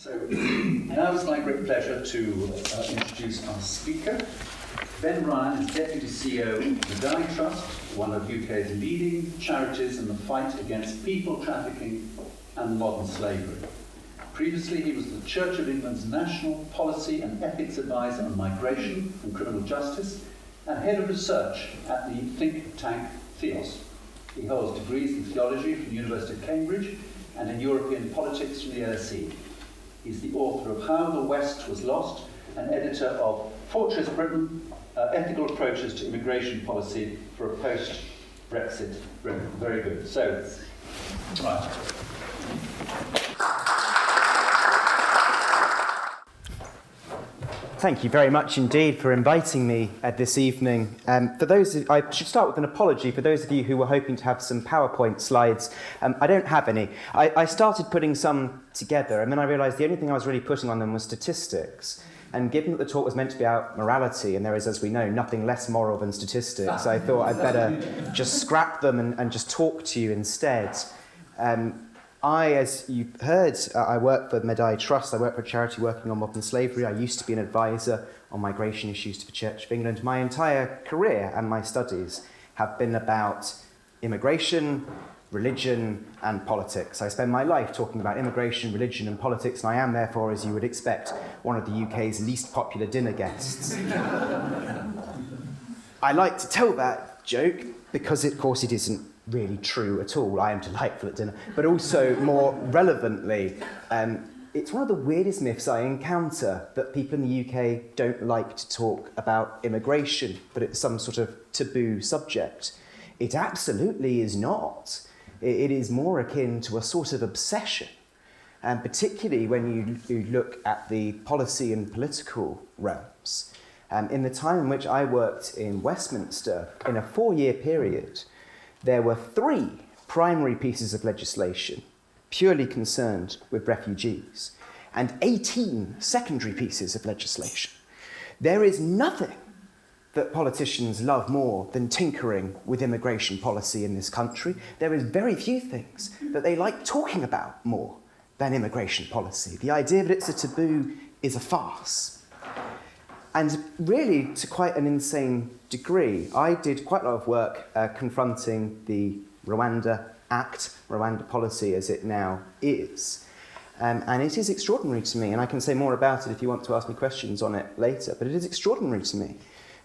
So now it's my great pleasure to introduce our speaker. Ben Ryan is Deputy CEO of the Dye Trust, one of UK's leading charities in the fight against people trafficking and modern slavery. Previously, he was the Church of England's National Policy and Ethics Advisor on Migration and Criminal Justice and Head of Research at the think tank Theos. He holds degrees in theology from the University of Cambridge and in European politics from the LSE. He's the author of How the West Was Lost and editor of Fortress Britain, Ethical Approaches to Immigration Policy for a Post-Brexit Britain. Very good. So, right. Thank you very much indeed for inviting me this evening. I should start with an apology for those of you who were hoping to have some PowerPoint slides. I don't have any. I started putting some together, and then I realised the only thing I was really putting on them was statistics. And given that the talk was meant to be about morality, and there is, as we know, nothing less moral than statistics, I thought I'd better just scrap them and just talk to you instead. As you heard, I work for the Medai Trust. I work for a charity working on modern slavery. I used to be an advisor on migration issues to the Church of England. My entire career and my studies have been about immigration, religion, and politics. I spend my life talking about immigration, religion, and politics, and I am, therefore, as you would expect, one of the UK's least popular dinner guests. I like to tell that joke because, of course, it isn't really true at all. I am delightful at dinner. But also, more relevantly, it's one of the weirdest myths I encounter, that people in the UK don't like to talk about immigration, but it's some sort of taboo subject. It absolutely is not. It is more akin to a sort of obsession, and particularly when you look at the policy and political realms. In the time in which I worked in Westminster, in a 4-year period, there were 3 primary pieces of legislation purely concerned with refugees and 18 secondary pieces of legislation. There is nothing that politicians love more than tinkering with immigration policy in this country. There is very few things that they like talking about more than immigration policy. The idea that it's a taboo is a farce. And really, to quite an insane degree, I did quite a lot of work confronting the Rwanda Act, Rwanda policy as it now is. And it is extraordinary to me, and I can say more about it if you want to ask me questions on it later, but it is extraordinary to me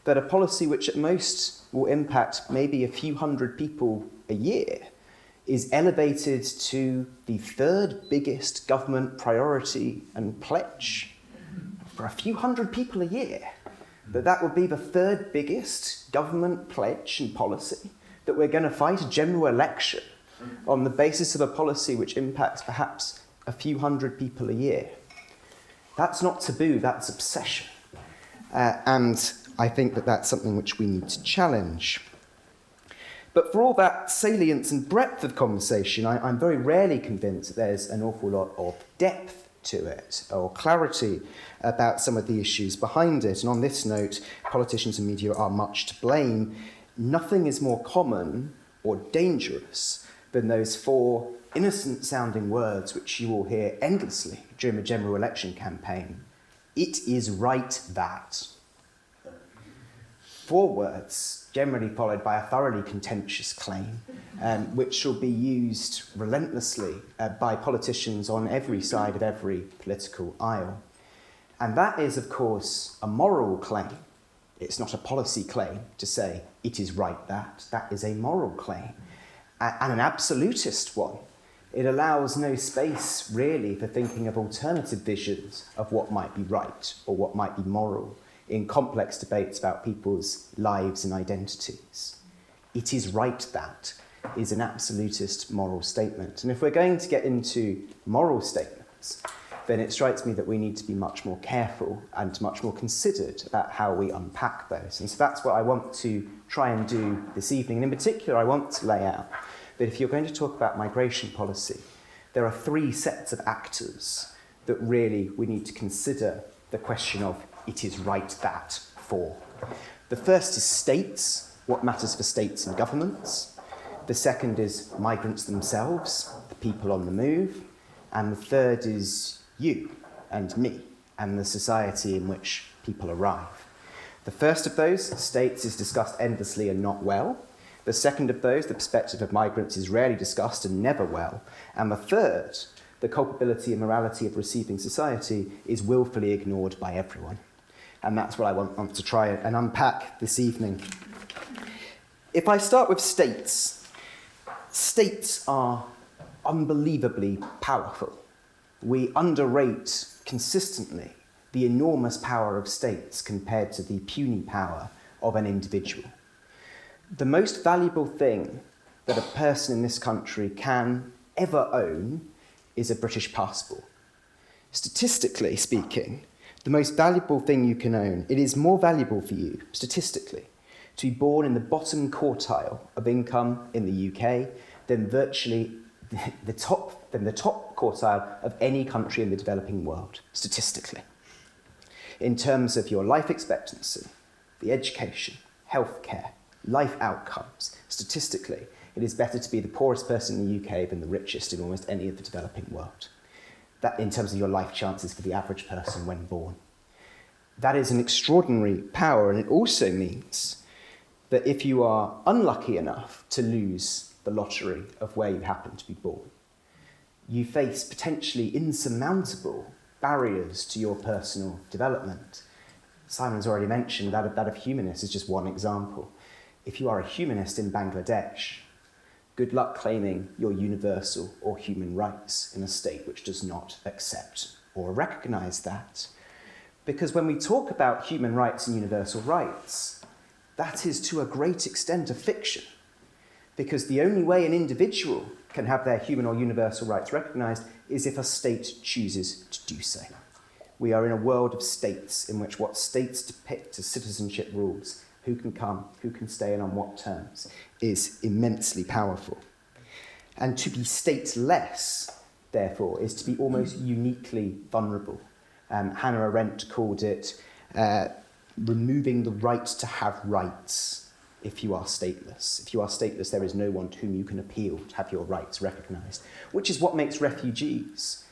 that a policy which at most will impact maybe a few hundred people a year is elevated to the 3rd biggest government priority and pledge for a few hundred people a year. That would be the 3rd biggest government pledge and policy, that we're going to fight a general election on the basis of a policy which impacts perhaps a few hundred people a year. That's not taboo, that's obsession. And I think that that's something which we need to challenge. But for all that salience and breadth of conversation, I'm very rarely convinced that there's an awful lot of depth to it, or clarity about some of the issues behind it. And on this note, politicians and media are much to blame. Nothing is more common or dangerous than those 4 innocent-sounding words which you will hear endlessly during the general election campaign. It is right that. 4 words, generally followed by a thoroughly contentious claim, which will be used relentlessly by politicians on every side of every political aisle. And that is, of course, a moral claim. It's not a policy claim to say, it is right that. That is a moral claim, and an absolutist one. It allows no space, really, for thinking of alternative visions of what might be right or what might be moral in complex debates about people's lives and identities. It is right that is an absolutist moral statement. And if we're going to get into moral statements, then it strikes me that we need to be much more careful and much more considered about how we unpack those. And so that's what I want to try and do this evening. And in particular, I want to lay out that if you're going to talk about migration policy, there are 3 sets of actors that really we need to consider the question of it is right that for. The first is states, what matters for states and governments. The second is migrants themselves, the people on the move. And the third is you, and me, and the society in which people arrive. The first of those, states, is discussed endlessly and not well. The second of those, the perspective of migrants, is rarely discussed and never well. And the third, the culpability and morality of receiving society, is willfully ignored by everyone. And that's what I want to try and unpack this evening. If I start with states, states are unbelievably powerful. We underrate consistently the enormous power of states compared to the puny power of an individual. The most valuable thing that a person in this country can ever own is a British passport. Statistically speaking, the most valuable thing you can own, it is more valuable for you, statistically, to be born in the bottom quartile of income in the UK than virtually the top quartile of any country in the developing world, statistically. In terms of your life expectancy, the education, healthcare, life outcomes, statistically, it is better to be the poorest person in the UK than the richest in almost any of the developing world. That in terms of your life chances for the average person when born. That is an extraordinary power, and it also means that if you are unlucky enough to lose the lottery of where you happen to be born, you face potentially insurmountable barriers to your personal development. Simon's already mentioned that of humanists is just one example. If you are a humanist in Bangladesh, good luck claiming your universal or human rights in a state which does not accept or recognise that. Because when we talk about human rights and universal rights, that is to a great extent a fiction. Because the only way an individual can have their human or universal rights recognised is if a state chooses to do so. We are in a world of states in which what states depict as citizenship rules, who can come, who can stay, and on what terms, is immensely powerful. And to be stateless, therefore, is to be almost uniquely vulnerable. Hannah Arendt called it removing the right to have rights if you are stateless. If you are stateless, there is no one to whom you can appeal to have your rights recognised, which is what makes refugees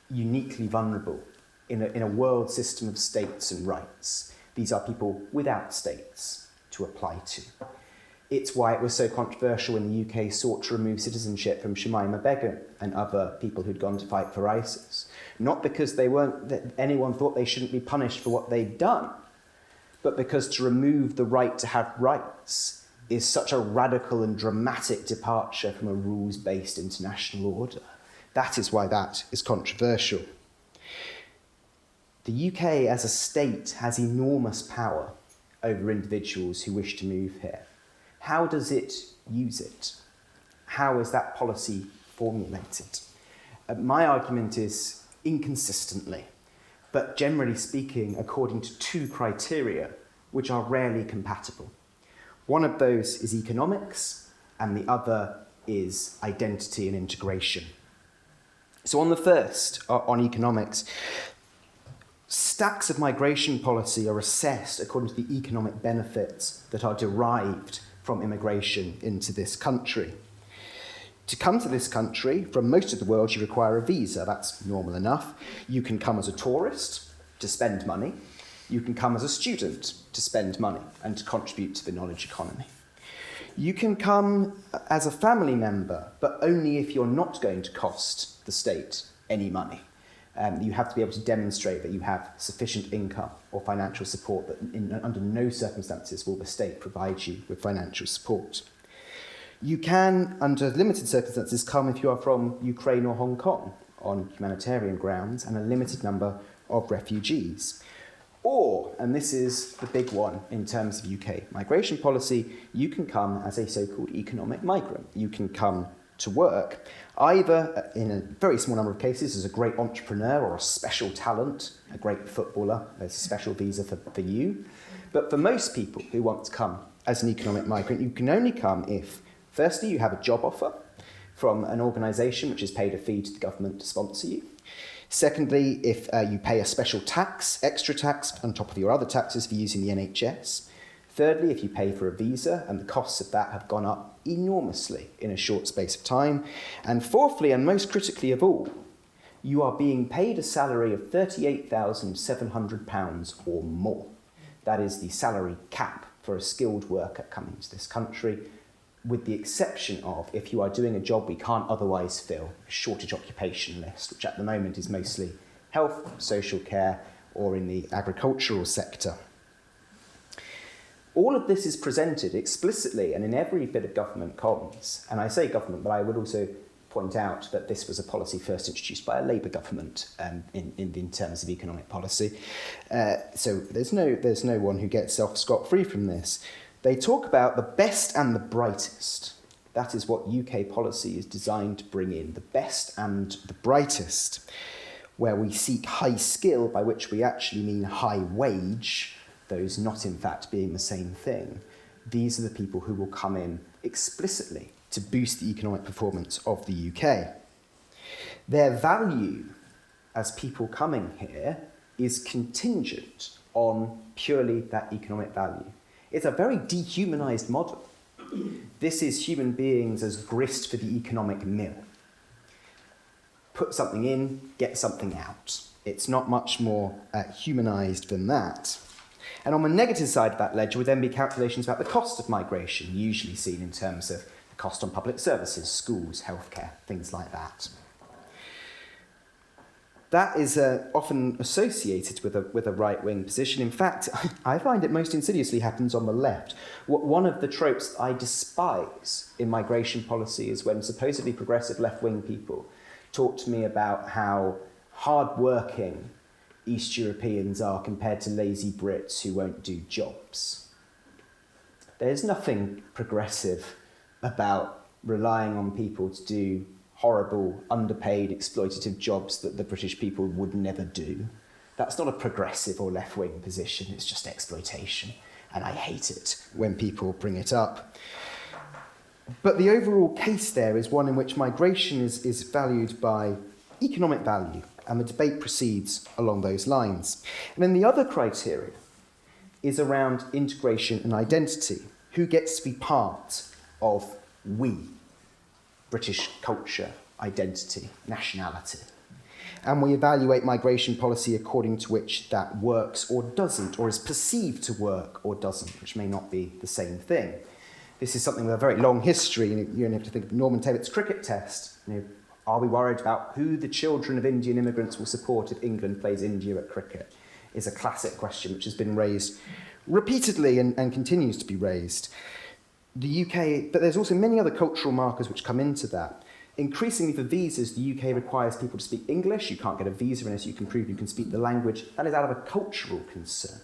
uniquely vulnerable in a world system of states and rights. These are people without states to apply to. It's why it was so controversial when the UK sought to remove citizenship from Shamima Begum and other people who'd gone to fight for ISIS. Not because anyone thought they shouldn't be punished for what they'd done, but because to remove the right to have rights is such a radical and dramatic departure from a rules-based international order. That is why that is controversial. The UK as a state has enormous power over individuals who wish to move here. How does it use it? How is that policy formulated? My argument is inconsistently, but generally speaking, according to two criteria which are rarely compatible. One of those is economics, and the other is identity and integration. So on the first, on economics, stacks of migration policy are assessed according to the economic benefits that are derived from immigration into this country. To come to this country, from most of the world, you require a visa. That's normal enough. You can come as a tourist to spend money. You can come as a student to spend money and to contribute to the knowledge economy. You can come as a family member, but only if you're not going to cost the state any money. You have to be able to demonstrate that you have sufficient income or financial support, that under no circumstances will the state provide you with financial support. You can, under limited circumstances, come if you are from Ukraine or Hong Kong on humanitarian grounds and a limited number of refugees. Or, and this is the big one in terms of UK migration policy, you can come as a so-called economic migrant. You can come to work, either in a very small number of cases as a great entrepreneur or a special talent, a great footballer, there's a special visa for you. But for most people who want to come as an economic migrant, you can only come if, firstly, you have a job offer from an organisation which has paid a fee to the government to sponsor you. Secondly, if you pay a special tax, extra tax, on top of your other taxes for using the NHS. Thirdly, if you pay for a visa, and the costs of that have gone up enormously in a short space of time. And fourthly, and most critically of all, you are being paid a salary of £38,700 or more. That is the salary cap for a skilled worker coming to this country, with the exception of if you are doing a job we can't otherwise fill, a shortage occupation list, which at the moment is mostly health, social care, or in the agricultural sector. All of this is presented explicitly and in every bit of government comms. And I say government, but I would also point out that this was a policy first introduced by a Labour government in terms of economic policy. So there's no one who gets off scot-free from this. They talk about the best and the brightest. That is what UK policy is designed to bring in, the best and the brightest, where we seek high skill, by which we actually mean high wage, those not in fact being the same thing. These are the people who will come in explicitly to boost the economic performance of the UK. Their value as people coming here is contingent on purely that economic value. It's a very dehumanised model. This is human beings as grist for the economic mill. Put something in, get something out. It's not much more humanised than that. And on the negative side of that ledger would then be calculations about the cost of migration, usually seen in terms of the cost on public services, schools, healthcare, things like that. That is often associated with a right-wing position. In fact, I find it most insidiously happens on the left. One of the tropes I despise in migration policy is when supposedly progressive left-wing people talk to me about how hard-working East Europeans are compared to lazy Brits who won't do jobs. There's nothing progressive about relying on people to do horrible, underpaid, exploitative jobs that the British people would never do. That's not a progressive or left-wing position, it's just exploitation. And I hate it when people bring it up. But the overall case there is one in which migration is valued by economic value, and the debate proceeds along those lines. And then the other criteria is around integration and identity. Who gets to be part of we? British culture, identity, nationality. And we evaluate migration policy according to which that works or doesn't, or is perceived to work or doesn't, which may not be the same thing. This is something with a very long history. You only have to think of Norman Taylor's cricket test. Are we worried about who the children of Indian immigrants will support if England plays India at cricket? Is a classic question which has been raised repeatedly and continues to be raised. The UK, but there's also many other cultural markers which come into that. Increasingly for visas, the UK requires people to speak English. You can't get a visa unless you can prove you can speak the language. That is out of a cultural concern,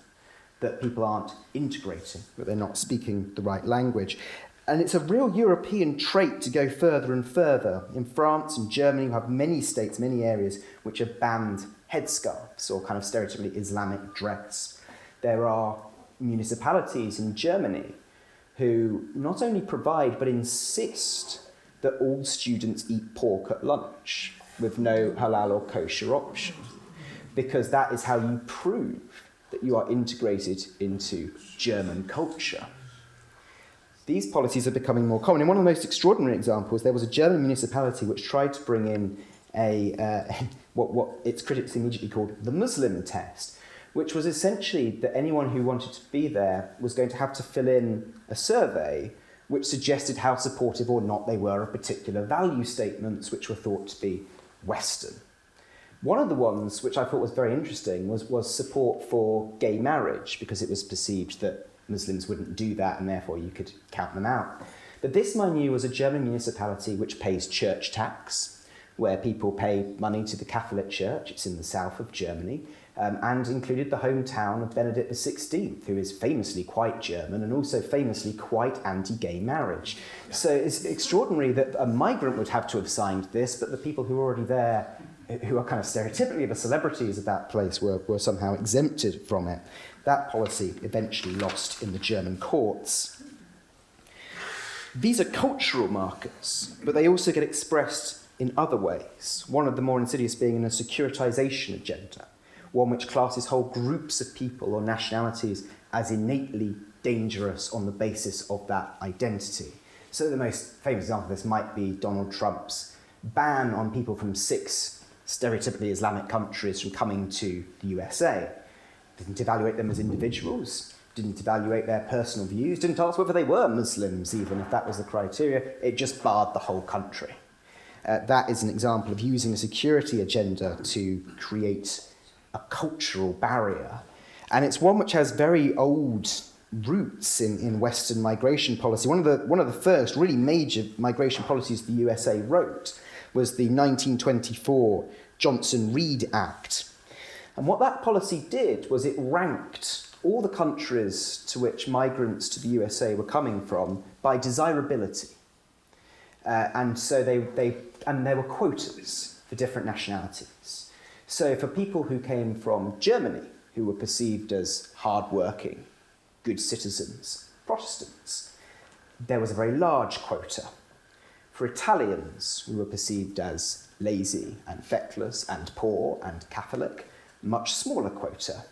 that people aren't integrating, that they're not speaking the right language. And it's a real European trait to go further and further. In France and Germany, you have many states, many areas, which have banned headscarves or kind of stereotypically Islamic dress. There are municipalities in Germany who not only provide but insist that all students eat pork at lunch with no halal or kosher option, because that is how you prove that you are integrated into German culture. These policies are becoming more common. In one of the most extraordinary examples, there was a German municipality which tried to bring in what its critics immediately called the Muslim test, which was essentially that anyone who wanted to be there was going to have to fill in a survey which suggested how supportive or not they were of particular value statements which were thought to be Western. One of the ones which I thought was very interesting was support for gay marriage, because it was perceived that Muslims wouldn't do that and therefore you could count them out. But this, mind you, was a German municipality which pays church tax, where people pay money to the Catholic Church. It's in the south of Germany. And included the hometown of Benedict XVI, who is famously quite German and also famously quite anti-gay marriage. So it's extraordinary that a migrant would have to have signed this, but the people who were already there, who are kind of stereotypically the celebrities of that place, were somehow exempted from it. That policy eventually lost in the German courts. These are cultural markers, but they also get expressed in other ways, one of the more insidious being in a securitization agenda, one which classes whole groups of people or nationalities as innately dangerous on the basis of that identity. So the most famous example of this might be Donald Trump's ban on people from 6 stereotypically Islamic countries from coming to the USA. Didn't evaluate them as individuals, didn't evaluate their personal views, didn't ask whether they were Muslims, even if that was the criteria. It just barred the whole country. That is an example of using a security agenda to create a cultural barrier. And it's one which has very old roots in Western migration policy. One of the first really major migration policies the USA wrote was the 1924 Johnson-Reed Act. And what that policy did was it ranked all the countries to which migrants to the USA were coming from by desirability. And so there were quotas for different nationalities. So for people who came from Germany, who were perceived as hard-working, good citizens, Protestants, there was a very large quota. For Italians, who were perceived as lazy and feckless and poor and Catholic, much smaller quota.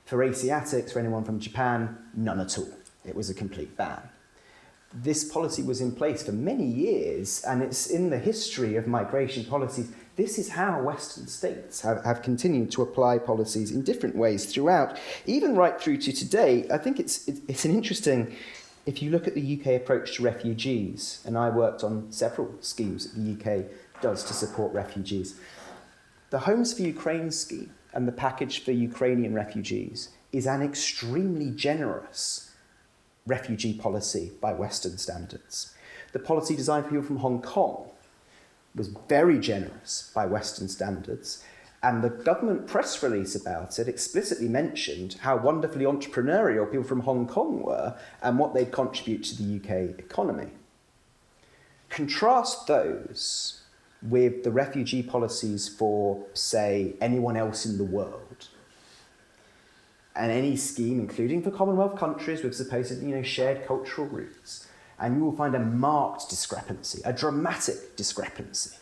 For Asiatics, for anyone from Japan, none at all. It was a complete ban. This policy was in place for many years, and it's in the history of migration policies. This is how Western states have continued to apply policies in different ways throughout, even right through to today. I think it's an interesting, if you look at the UK approach to refugees, and I worked on several schemes that the UK does to support refugees. The Homes for Ukraine scheme and the package for Ukrainian refugees is an extremely generous refugee policy by Western standards. The policy designed for people from Hong Kong was very generous by Western standards, and the government press release about it explicitly mentioned how wonderfully entrepreneurial people from Hong Kong were and what they'd contribute to the UK economy. Contrast those with the refugee policies for, say, anyone else in the world. And any scheme, including for Commonwealth countries with supposedly, shared cultural roots, and you will find a marked discrepancy, a dramatic discrepancy,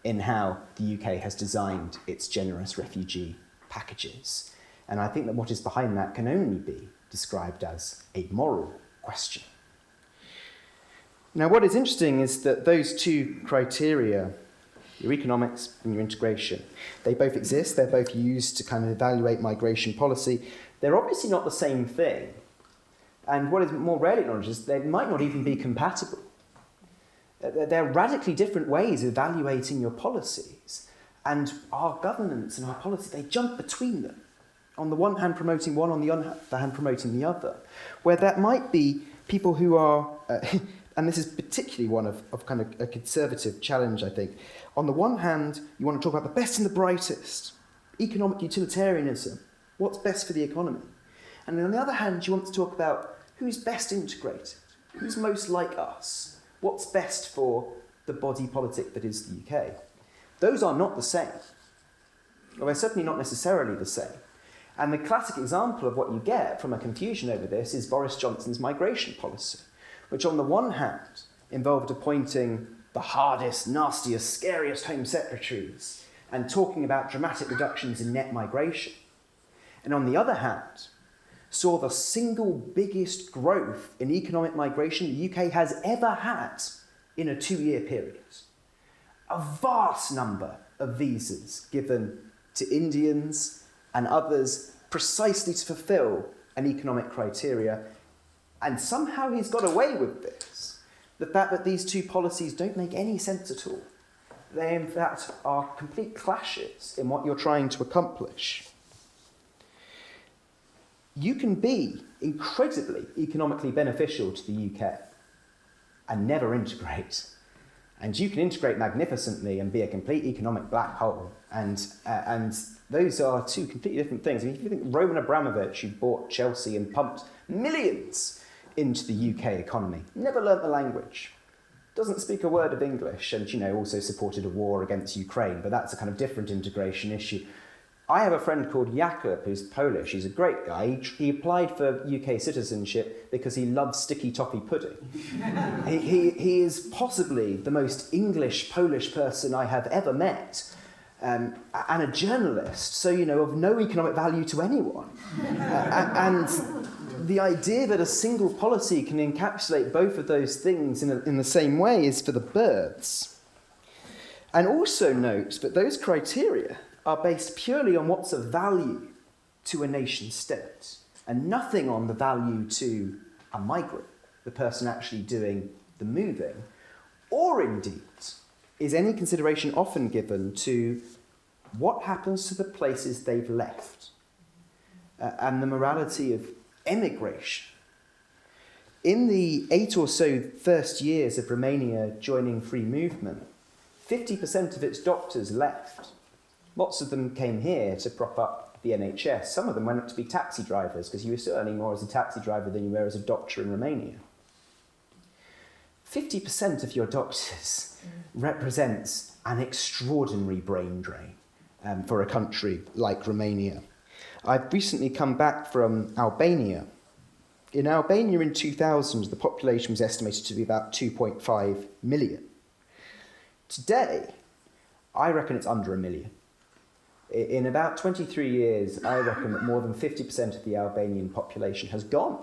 in how the UK has designed its generous refugee packages. And I think that what is behind that can only be described as a moral question. Now, what is interesting is that those two criteria, your economics and your integration, they both exist, they're both used to kind of evaluate migration policy. They're obviously not the same thing. And what is more rarely acknowledged is they might not even be compatible. They're radically different ways of evaluating your policies. And our governance and our policy, they jump between them. On the one hand promoting one, on the other hand promoting the other. Where that might be people who are, and this is particularly one of kind of a conservative challenge, I think. On the one hand, you want to talk about the best and the brightest, economic utilitarianism, what's best for the economy. And on the other hand, you want to talk about who's best integrated, who's most like us, what's best for the body politic that is the UK. Those are not the same. Or they're certainly not necessarily the same. And the classic example of what you get from a confusion over this is Boris Johnson's migration policy, which on the one hand involved appointing the hardest, nastiest, scariest Home Secretaries and talking about dramatic reductions in net migration. And on the other hand, saw the single biggest growth in economic migration the UK has ever had in a 2-year period. A vast number of visas given to Indians and others precisely to fulfill an economic criteria. And somehow he's got away with this. The fact that these two policies don't make any sense at all. They, in fact, are complete clashes in what you're trying to accomplish. You can be incredibly economically beneficial to the UK and never integrate. And you can integrate magnificently and be a complete economic black hole. And those are two completely different things. I mean, if you think Roman Abramovich, who bought Chelsea and pumped millions into the UK economy, never learnt the language, doesn't speak a word of English, and also supported a war against Ukraine, but that's a kind of different integration issue. I have a friend called Jakub who's Polish. He's a great guy. He applied for UK citizenship because he loves sticky toffee pudding. he is possibly the most English Polish person I have ever met, and a journalist, so of no economic value to anyone. And the idea that a single policy can encapsulate both of those things in the same way is for the birds. And also note that those criteria are based purely on what's of value to a nation state, and nothing on the value to a migrant, the person actually doing the moving, or indeed is any consideration often given to what happens to the places they've left and the morality of emigration. In the 8 or so first years of Romania joining free movement, 50% of its doctors left. Lots of them came here to prop up the NHS. Some of them went up to be taxi drivers because you were still earning more as a taxi driver than you were as a doctor in Romania. 50% of your doctors represents an extraordinary brain drain for a country like Romania. I've recently come back from Albania. In Albania in 2000, the population was estimated to be about 2.5 million. Today, I reckon it's under 1 million. In about 23 years, I reckon that more than 50% of the Albanian population has gone.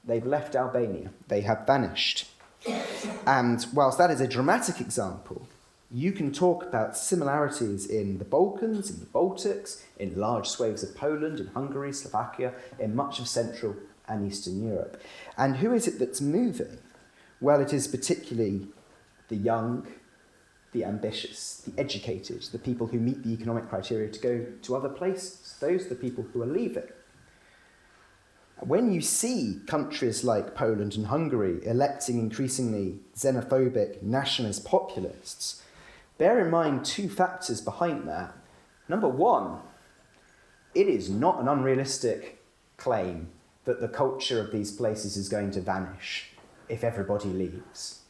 They've left Albania. They have vanished. And whilst that is a dramatic example, you can talk about similarities in the Balkans, in the Baltics, in large swathes of Poland, in Hungary, Slovakia, in much of Central and Eastern Europe. And who is it that's moving? Well, it is particularly the young, the ambitious, the educated, the people who meet the economic criteria to go to other places. Those are the people who are leaving. When you see countries like Poland and Hungary electing increasingly xenophobic nationalist populists, bear in mind two factors behind that. Number one, it is not an unrealistic claim that the culture of these places is going to vanish if everybody leaves.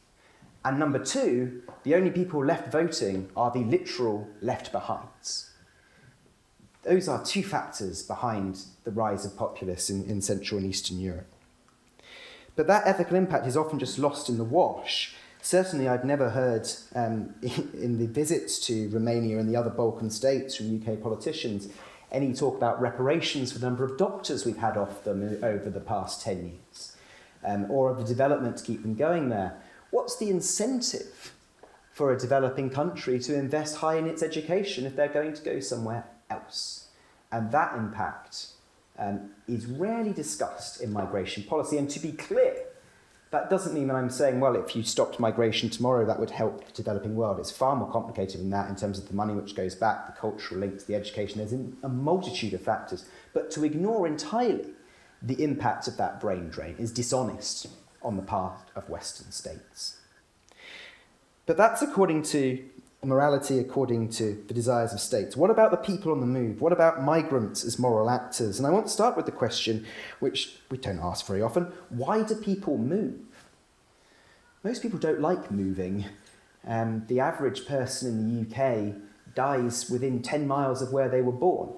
And number two, the only people left voting are the literal left behinds. Those are two factors behind the rise of populists in Central and Eastern Europe. But that ethical impact is often just lost in the wash. Certainly I've never heard in the visits to Romania and the other Balkan states from UK politicians any talk about reparations for the number of doctors we've had off them over the past 10 years, or of the development to keep them going there. What's the incentive for a developing country to invest high in its education if they're going to go somewhere else? And that impact is rarely discussed in migration policy. And to be clear, that doesn't mean that I'm saying, well, if you stopped migration tomorrow, that would help the developing world. It's far more complicated than that in terms of the money which goes back, the cultural links, the education. There's a multitude of factors. But to ignore entirely the impact of that brain drain is dishonest on the part of Western states. But that's according to morality, according to the desires of states. What about the people on the move? What about migrants as moral actors? And I want to start with the question, which we don't ask very often, why do people move? Most people don't like moving. The average person in the UK dies within 10 miles of where they were born.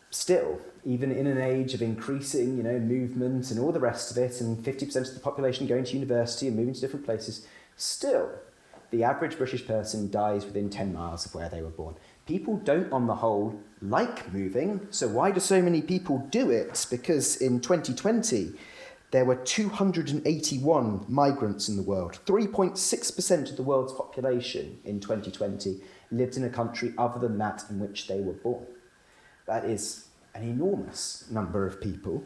Still, even in an age of increasing, movement and all the rest of it, and 50% of the population going to university and moving to different places, still, the average British person dies within 10 miles of where they were born. People don't, on the whole, like moving, so why do so many people do it? Because in 2020, there were 281 migrants in the world. 3.6% of the world's population in 2020 lived in a country other than that in which they were born. That is an enormous number of people.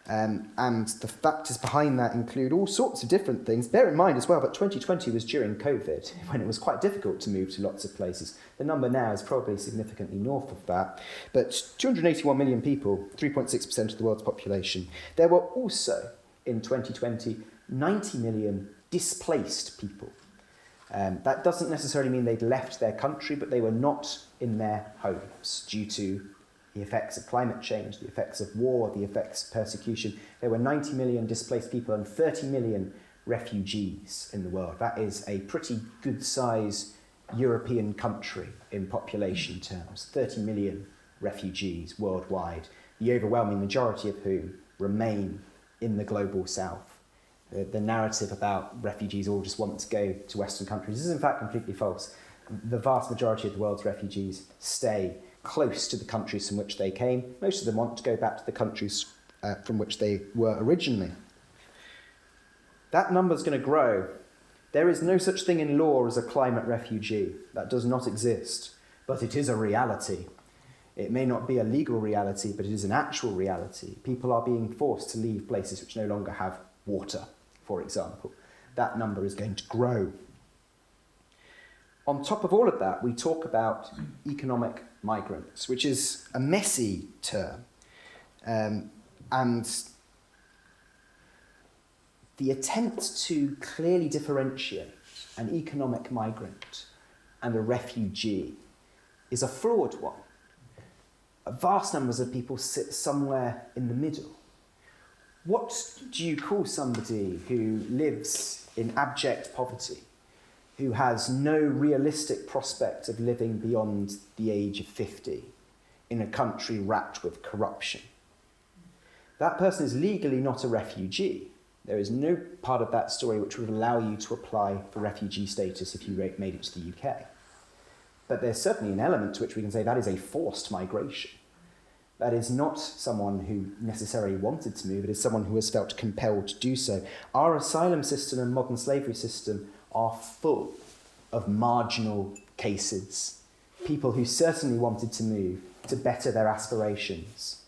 And the factors behind that include all sorts of different things. Bear in mind as well that 2020 was during COVID, when it was quite difficult to move to lots of places. The number now is probably significantly north of that. But 281 million people, 3.6% of the world's population. There were also, in 2020, 90 million displaced people. That doesn't necessarily mean they'd left their country, but they were not in their homes due to the effects of climate change, the effects of war, the effects of persecution. There were 90 million displaced people and 30 million refugees in the world. That is a pretty good-sized European country in population terms. 30 million refugees worldwide, the overwhelming majority of whom remain in the global south. The narrative about refugees all just want to go to Western countries is in fact completely false. The vast majority of the world's refugees stay close to the countries from which they came. Most of them want to go back to the countries from which they were originally. That number's going to grow There is no such thing in law as a climate refugee. That does not exist, but it is a reality. It may not be a legal reality, but it is an actual reality. People are being forced to leave places which no longer have water, for example. That number is going to grow. On top of all of that, we talk about economic migrants, which is a messy term. And the attempt to clearly differentiate an economic migrant and a refugee is a flawed one. Vast numbers of people sit somewhere in the middle. What do you call somebody who lives in abject poverty, who has no realistic prospect of living beyond the age of 50 in a country racked with corruption? That person is legally not a refugee. There is no part of that story which would allow you to apply for refugee status if you made it to the UK. But there's certainly an element to which we can say that is a forced migration. That is not someone who necessarily wanted to move, it is someone who has felt compelled to do so. Our asylum system and modern slavery system are full of marginal cases. People who certainly wanted to move to better their aspirations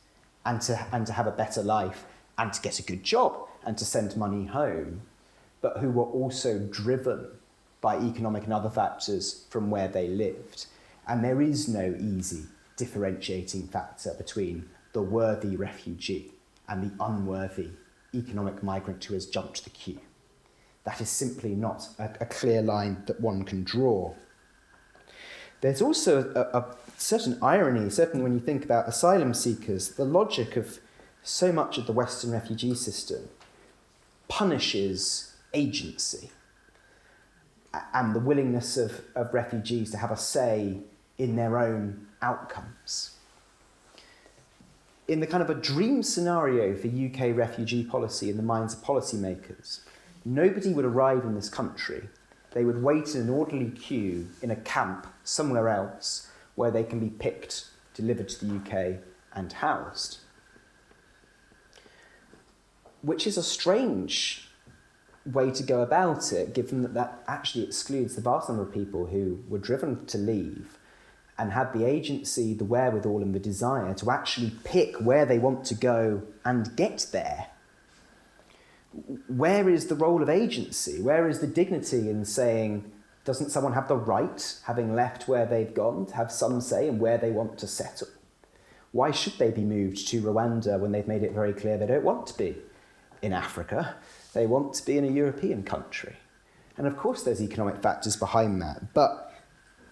and to have a better life and to get a good job and to send money home, but who were also driven by economic and other factors from where they lived. And there is no easy differentiating factor between the worthy refugee and the unworthy economic migrant who has jumped the queue. That is simply not a clear line that one can draw. There's also a certain irony, certainly when you think about asylum seekers. The logic of so much of the Western refugee system punishes agency and the willingness of refugees to have a say in their own outcomes. In the kind of a dream scenario for UK refugee policy in the minds of policymakers, nobody would arrive in this country. They would wait in an orderly queue in a camp somewhere else where they can be picked, delivered to the UK and housed. Which is a strange way to go about it, given that that actually excludes the vast number of people who were driven to leave and had the agency, the wherewithal and the desire to actually pick where they want to go and get there. Where is the role of agency? Where is the dignity in saying, doesn't someone have the right, having left where they've gone, to have some say in where they want to settle? Why should they be moved to Rwanda when they've made it very clear they don't want to be in Africa? They want to be in a European country. And of course there's economic factors behind that. But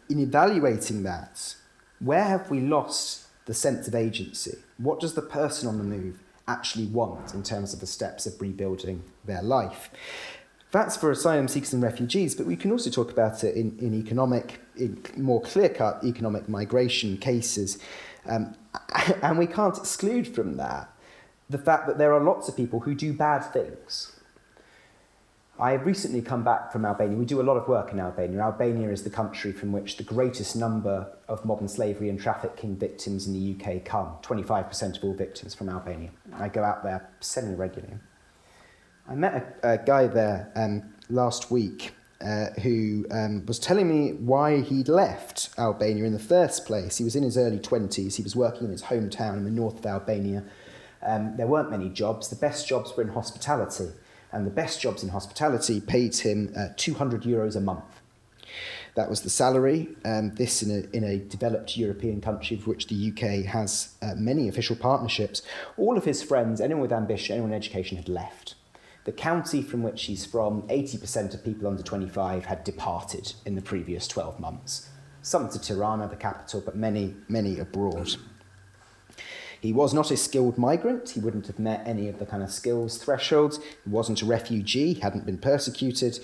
in evaluating that, where have we lost the sense of agency? What does the person on the move actually want in terms of the steps of rebuilding their life? That's for asylum seekers and refugees, but we can also talk about it in more clear-cut economic migration cases. And we can't exclude from that the fact that there are lots of people who do bad things. I have recently come back from Albania. We do a lot of work in Albania. Albania is the country from which the greatest number of modern slavery and trafficking victims in the UK come. 25% of all victims from Albania. I go out there semi-regularly. I met a guy there last week who was telling me why he'd left Albania in the first place. He was in his early 20s. He was working in his hometown in the north of Albania. There weren't many jobs. The best jobs were in hospitality. And the best jobs in hospitality paid him €200 a month. That was the salary. This in a developed European country for which the UK has many official partnerships. All of his friends, anyone with ambition, anyone in education, had left. The county from which he's from, 80% of people under 25 had departed in the previous 12 months. Some to Tirana, the capital, but many, many abroad. He was not a skilled migrant. He wouldn't have met any of the kind of skills thresholds. He wasn't a refugee. He hadn't been persecuted.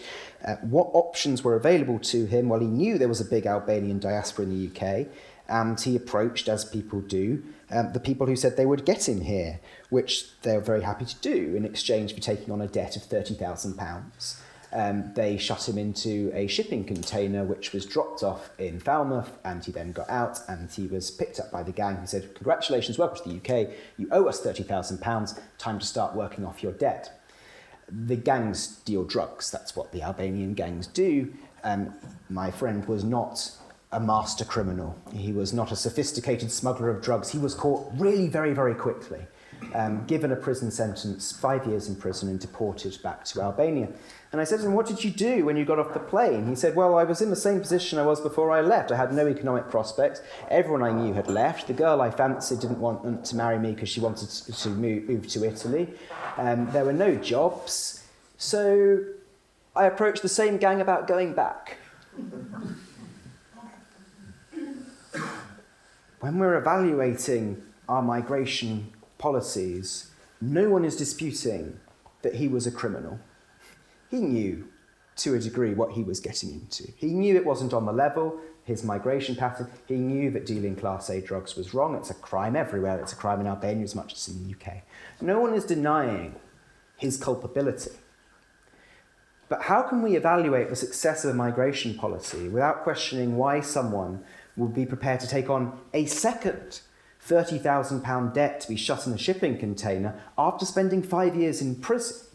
What options were available to him? Well, he knew there was a big Albanian diaspora in the UK, and he approached, as people do, the people who said they would get him here, which they were very happy to do in exchange for taking on a debt of £30,000. They shut him into a shipping container which was dropped off in Falmouth, and he then got out and he was picked up by the gang who said, "Congratulations, welcome to the UK, you owe us £30,000, time to start working off your debt." The gangs deal drugs. That's what the Albanian gangs do. My friend was not a master criminal. He was not a sophisticated smuggler of drugs. He was caught really very, very quickly, given a prison sentence, 5 years in prison, and deported back to Albania. And I said to him, what did you do when you got off the plane? He said, well, I was in the same position I was before I left. I had no economic prospects. Everyone I knew had left. The girl I fancied didn't want to marry me because she wanted to move to Italy. There were no jobs. So I approached the same gang about going back. When we're evaluating our migration policies, no one is disputing that he was a criminal. He knew, to a degree, what he was getting into. He knew it wasn't on the level, his migration pattern. He knew that dealing Class A drugs was wrong. It's a crime everywhere. It's a crime in Albania as much as in the UK. No one is denying his culpability. But how can we evaluate the success of a migration policy without questioning why someone would be prepared to take on a second £30,000 debt to be shut in a shipping container after spending 5 years in prison?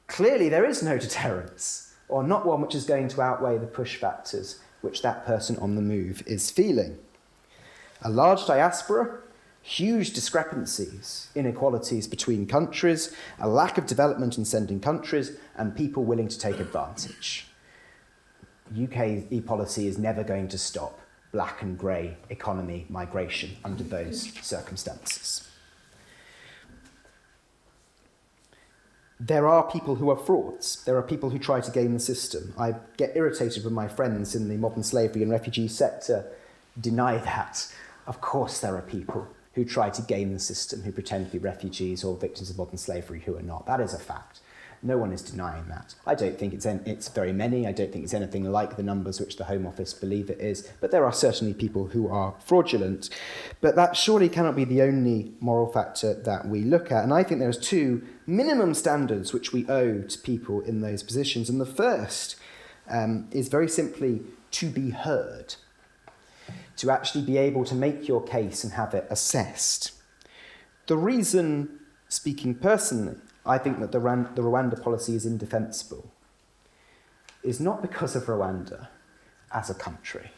Clearly there is no deterrence, or not one which is going to outweigh the push factors which that person on the move is feeling. A large diaspora, huge discrepancies, inequalities between countries, a lack of development in sending countries, and people willing to take advantage. UK e-policy is never going to stop black and grey economy migration under those circumstances. There are people who are frauds. There are people who try to game the system. I get irritated when my friends in the modern slavery and refugee sector deny that. Of course there are people who try to game the system, who pretend to be refugees or victims of modern slavery who are not. That is a fact. No one is denying that. I don't think it's very many. I don't think it's anything like the numbers which the Home Office believe it is. But there are certainly people who are fraudulent. But that surely cannot be the only moral factor that we look at. And I think there's two minimum standards which we owe to people in those positions. And the first is very simply to be heard, to actually be able to make your case and have it assessed. The reason, speaking personally, I think that the Rwanda policy is indefensible is not because of Rwanda as a country.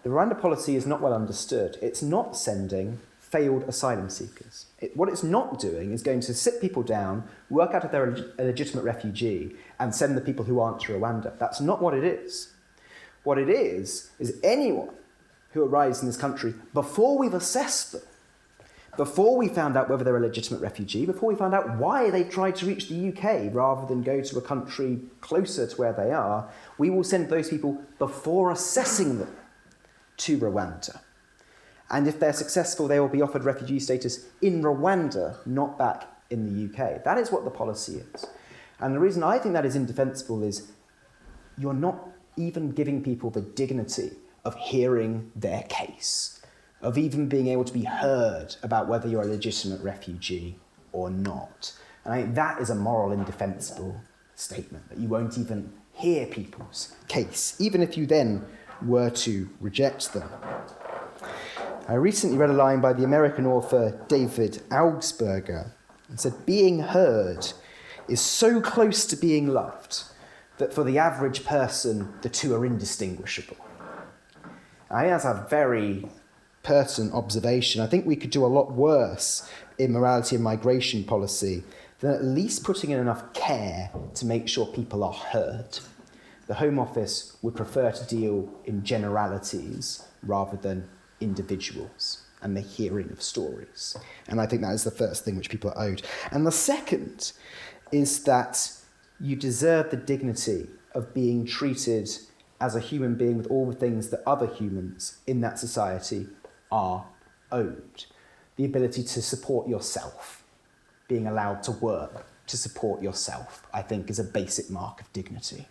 The Rwanda policy is not well understood. It's not sending failed asylum seekers. What it's not doing is going to sit people down, work out if they're a legitimate refugee, and send the people who aren't to Rwanda. That's not what it is. What it is anyone who arrives in this country, before we've assessed them, before we found out whether they're a legitimate refugee, before we found out why they tried to reach the UK rather than go to a country closer to where they are, we will send those people before assessing them to Rwanda. And if they're successful, they will be offered refugee status in Rwanda, not back in the UK. That is what the policy is. And the reason I think that is indefensible is you're not even giving people the dignity of hearing their case, of even being able to be heard about whether you're a legitimate refugee or not. And I think that is a moral indefensible statement, that you won't even hear people's case, even if you then were to reject them. I recently read a line by the American author David Augsburger and said, being heard is so close to being loved that for the average person, the two are indistinguishable. I think that's a very pertinent observation. I think we could do a lot worse in morality and migration policy than at least putting in enough care to make sure people are heard. The Home Office would prefer to deal in generalities rather than individuals and the hearing of stories. And I think that is the first thing which people are owed. And the second is that you deserve the dignity of being treated as a human being with all the things that other humans in that society are owed. The ability to support yourself, being allowed to work to support yourself, I think is a basic mark of dignity.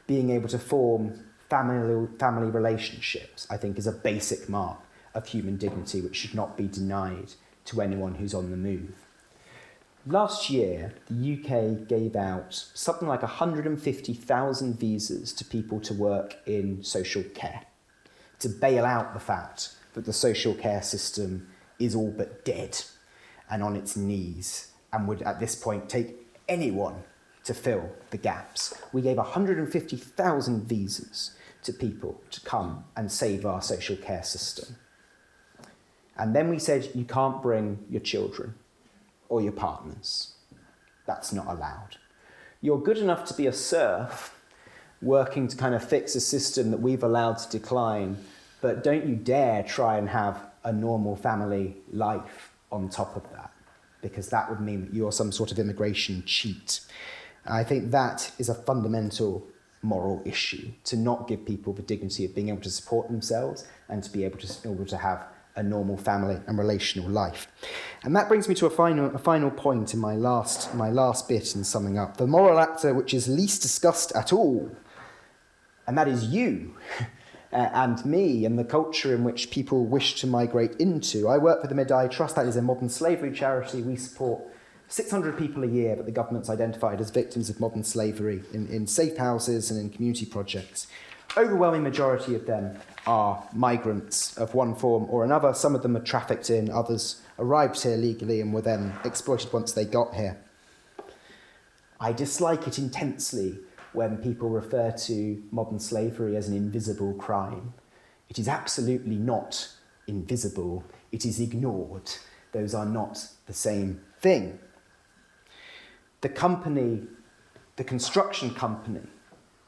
Being able to form family relationships, I think is a basic mark of human dignity which should not be denied to anyone who's on the move. Last year, the UK gave out something like 150,000 visas to people to work in social care, to bail out the fact that the social care system is all but dead and on its knees, and would at this point take anyone to fill the gaps. We gave 150,000 visas to people to come and save our social care system. And then we said, you can't bring your children or your partners. That's not allowed. You're good enough to be a serf working to kind of fix a system that we've allowed to decline, but don't you dare try and have a normal family life on top of that, because that would mean that you're some sort of immigration cheat. And I think that is a fundamental moral issue, to not give people the dignity of being able to support themselves and to be able to have a normal family and relational life. And that brings me to a final point in my last bit in summing up. The moral actor which is least discussed at all, and that is you and me and the culture in which people wish to migrate into. I work for the Mid-Eye Trust. That is a modern slavery charity. We support 600 people a year that the government's identified as victims of modern slavery in safe houses and in community projects. Overwhelming majority of them are migrants of one form or another. Some of them are trafficked in, others arrived here legally and were then exploited once they got here. I dislike it intensely when people refer to modern slavery as an invisible crime. It is absolutely not invisible, it is ignored. Those are not the same thing. The construction company,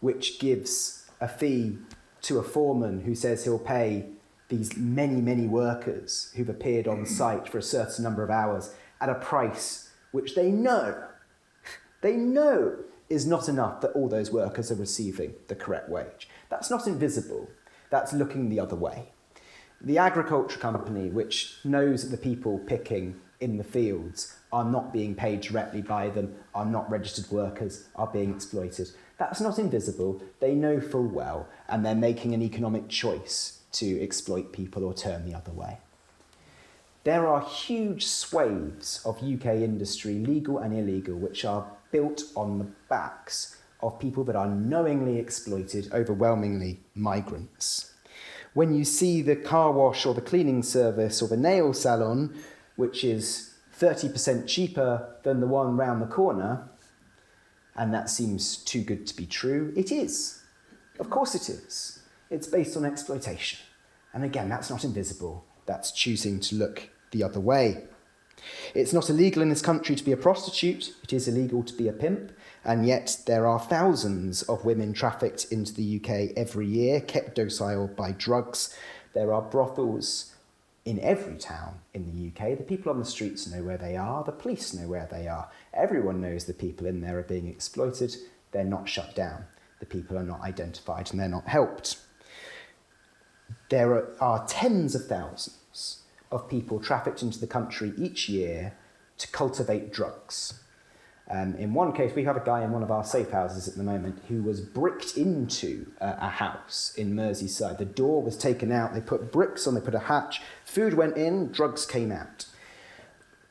which gives a fee to a foreman who says he'll pay these many workers who've appeared on site for a certain number of hours at a price which they know is not enough that all those workers are receiving the correct wage. That's not invisible, that's looking the other way. The agriculture company, which knows that the people picking in the fields are not being paid directly by them, are not registered workers, are being exploited. That's not invisible, they know full well, and they're making an economic choice to exploit people or turn the other way. There are huge swathes of UK industry, legal and illegal, which are built on the backs of people that are knowingly exploited, overwhelmingly migrants. When you see the car wash or the cleaning service or the nail salon, which is 30% cheaper than the one round the corner, and that seems too good to be true, it is. Of course it is. It's based on exploitation. And again, that's not invisible. That's choosing to look the other way. It's not illegal in this country to be a prostitute. It is illegal to be a pimp. And yet there are thousands of women trafficked into the UK every year, kept docile by drugs. There are brothels in every town in the UK. The people on the streets know where they are. The police know where they are. Everyone knows the people in there are being exploited. They're not shut down. The people are not identified and they're not helped. There are tens of thousands of people trafficked into the country each year to cultivate drugs. In one case, we have a guy in one of our safe houses at the moment who was bricked into a house in Merseyside. The door was taken out, they put bricks on, they put a hatch, food went in, drugs came out.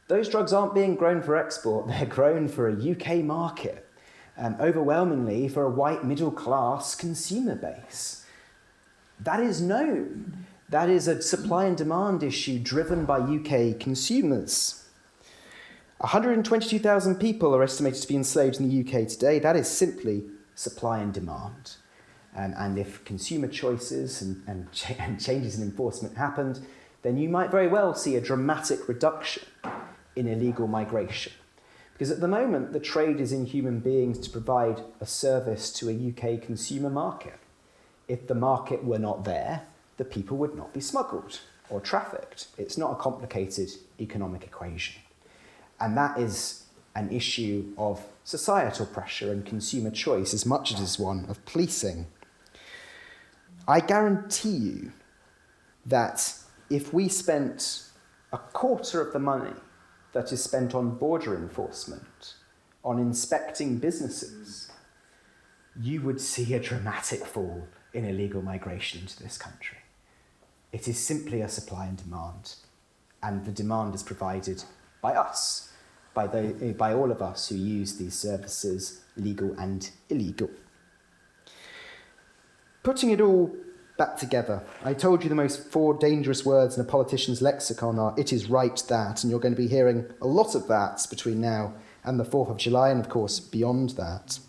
Those drugs aren't being grown for export, they're grown for a UK market, overwhelmingly for a white middle-class consumer base. That is known. That is a supply and demand issue driven by UK consumers. 122,000 people are estimated to be enslaved in the UK today. That is simply supply and demand. And if consumer choices and changes in enforcement happened, then you might very well see a dramatic reduction in illegal migration. Because at the moment, the trade is in human beings to provide a service to a UK consumer market. If the market were not there, the people would not be smuggled or trafficked. It's not a complicated economic equation. And that is an issue of societal pressure and consumer choice as much as it is one of policing. I guarantee you that if we spent a quarter of the money that is spent on border enforcement, on inspecting businesses, you would see a dramatic fall in illegal migration into this country. It is simply a supply and demand, and the demand is provided by us, by all of us who use these services, legal and illegal. Putting it all back together, I told you the most 4 dangerous words in a politician's lexicon are "it is right that," and you're going to be hearing a lot of that between now and the 4th of July, and of course beyond that.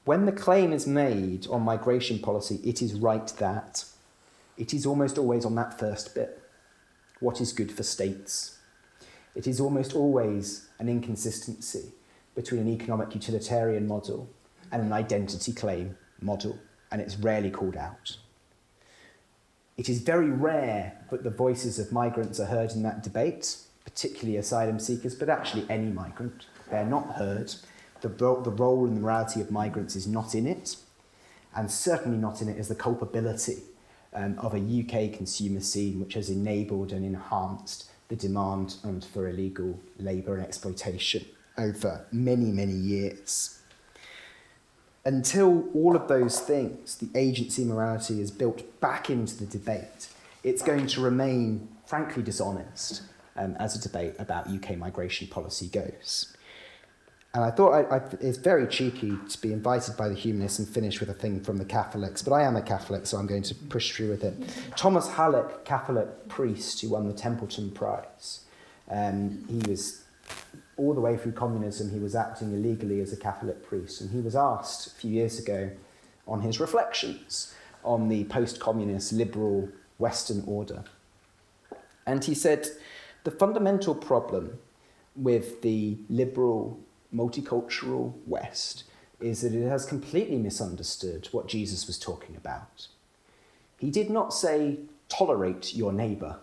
When the claim is made on migration policy, it is right that it is almost always on that first bit. What is good for states? It is almost always an inconsistency between an economic utilitarian model and an identity claim model, and it's rarely called out. It is very rare that the voices of migrants are heard in that debate, particularly asylum seekers, but actually any migrant. They're not heard. The role and the morality of migrants is not in it, and certainly not in it is the culpability of a UK consumer scene which has enabled and enhanced the demand for illegal labour and exploitation over many, many years. Until all of those things, the agency morality is built back into the debate, it's going to remain, frankly, dishonest as a debate about UK migration policy goes. And I thought it's very cheeky to be invited by the Humanists and finish with a thing from the Catholics, but I am a Catholic, so I'm going to push through with it. Thomas Halleck, Catholic priest who won the Templeton Prize, he was, all the way through communism, he was acting illegally as a Catholic priest, and he was asked a few years ago on his reflections on the post-communist liberal Western order. And he said, the fundamental problem with the liberal multicultural West is that it has completely misunderstood what Jesus was talking about. He did not say, tolerate your neighbour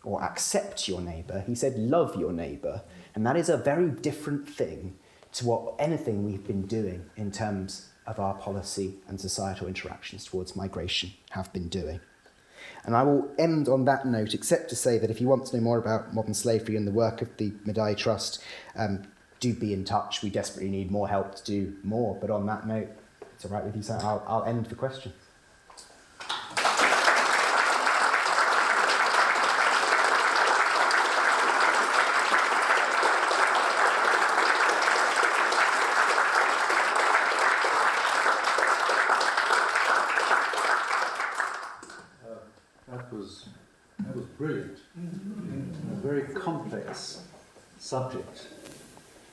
or accept your neighbour. He said, love your neighbour. And that is a very different thing to what anything we've been doing in terms of our policy and societal interactions towards migration have been doing. And I will end on that note, except to say that if you want to know more about modern slavery and the work of the Madai Trust, do be in touch. We desperately need more help to do more. But on that note, it's all right with you, so I'll end the question. That was brilliant. A very complex subject,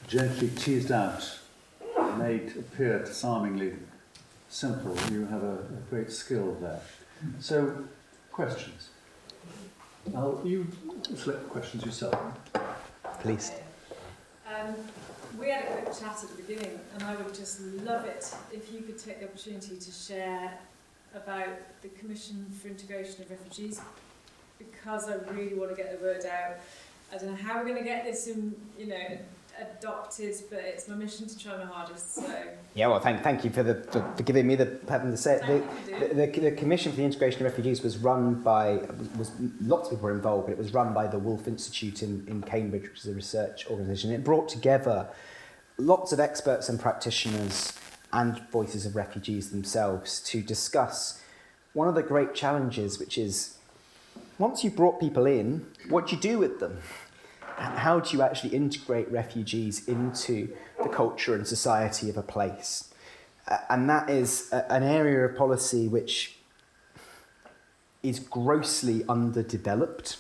gently teased out, made appear disarmingly simple. You have a great skill there. So, questions? Now, you select the questions yourself. Please. We had a quick chat at the beginning, and I would just love it if you could take the opportunity to share about the Commission for Integration of Refugees, because I really want to get the word out. I don't know how we're going to get this adopted, but it's my mission to try my hardest. So yeah, well, thank you for giving me having to say it. The Commission for the Integration of Refugees was run by lots of people were involved, but it was run by the Wolf Institute in Cambridge, which is a research organisation. It brought together lots of experts and practitioners and voices of refugees themselves to discuss one of the great challenges, which is once you've brought people in, what do you do with them? How do you actually integrate refugees into the culture and society of a place? And that is an area of policy which is grossly underdeveloped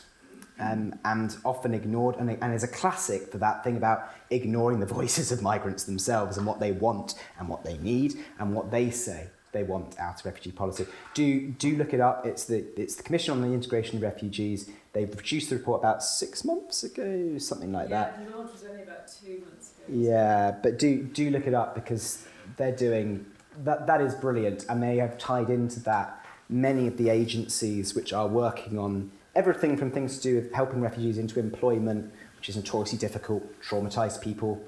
and often ignored, and is a classic for that thing about ignoring the voices of migrants themselves and what they want and what they need and what they say they want out of refugee policy. Do look it up. It's the Commission on the Integration of Refugees. They produced the report about 6 months ago, something like that. Yeah, the launch was only about 2 months ago. Yeah, but do look it up, because they're doing that is brilliant, and they have tied into that many of the agencies which are working on everything from things to do with helping refugees into employment, which is notoriously difficult, traumatised people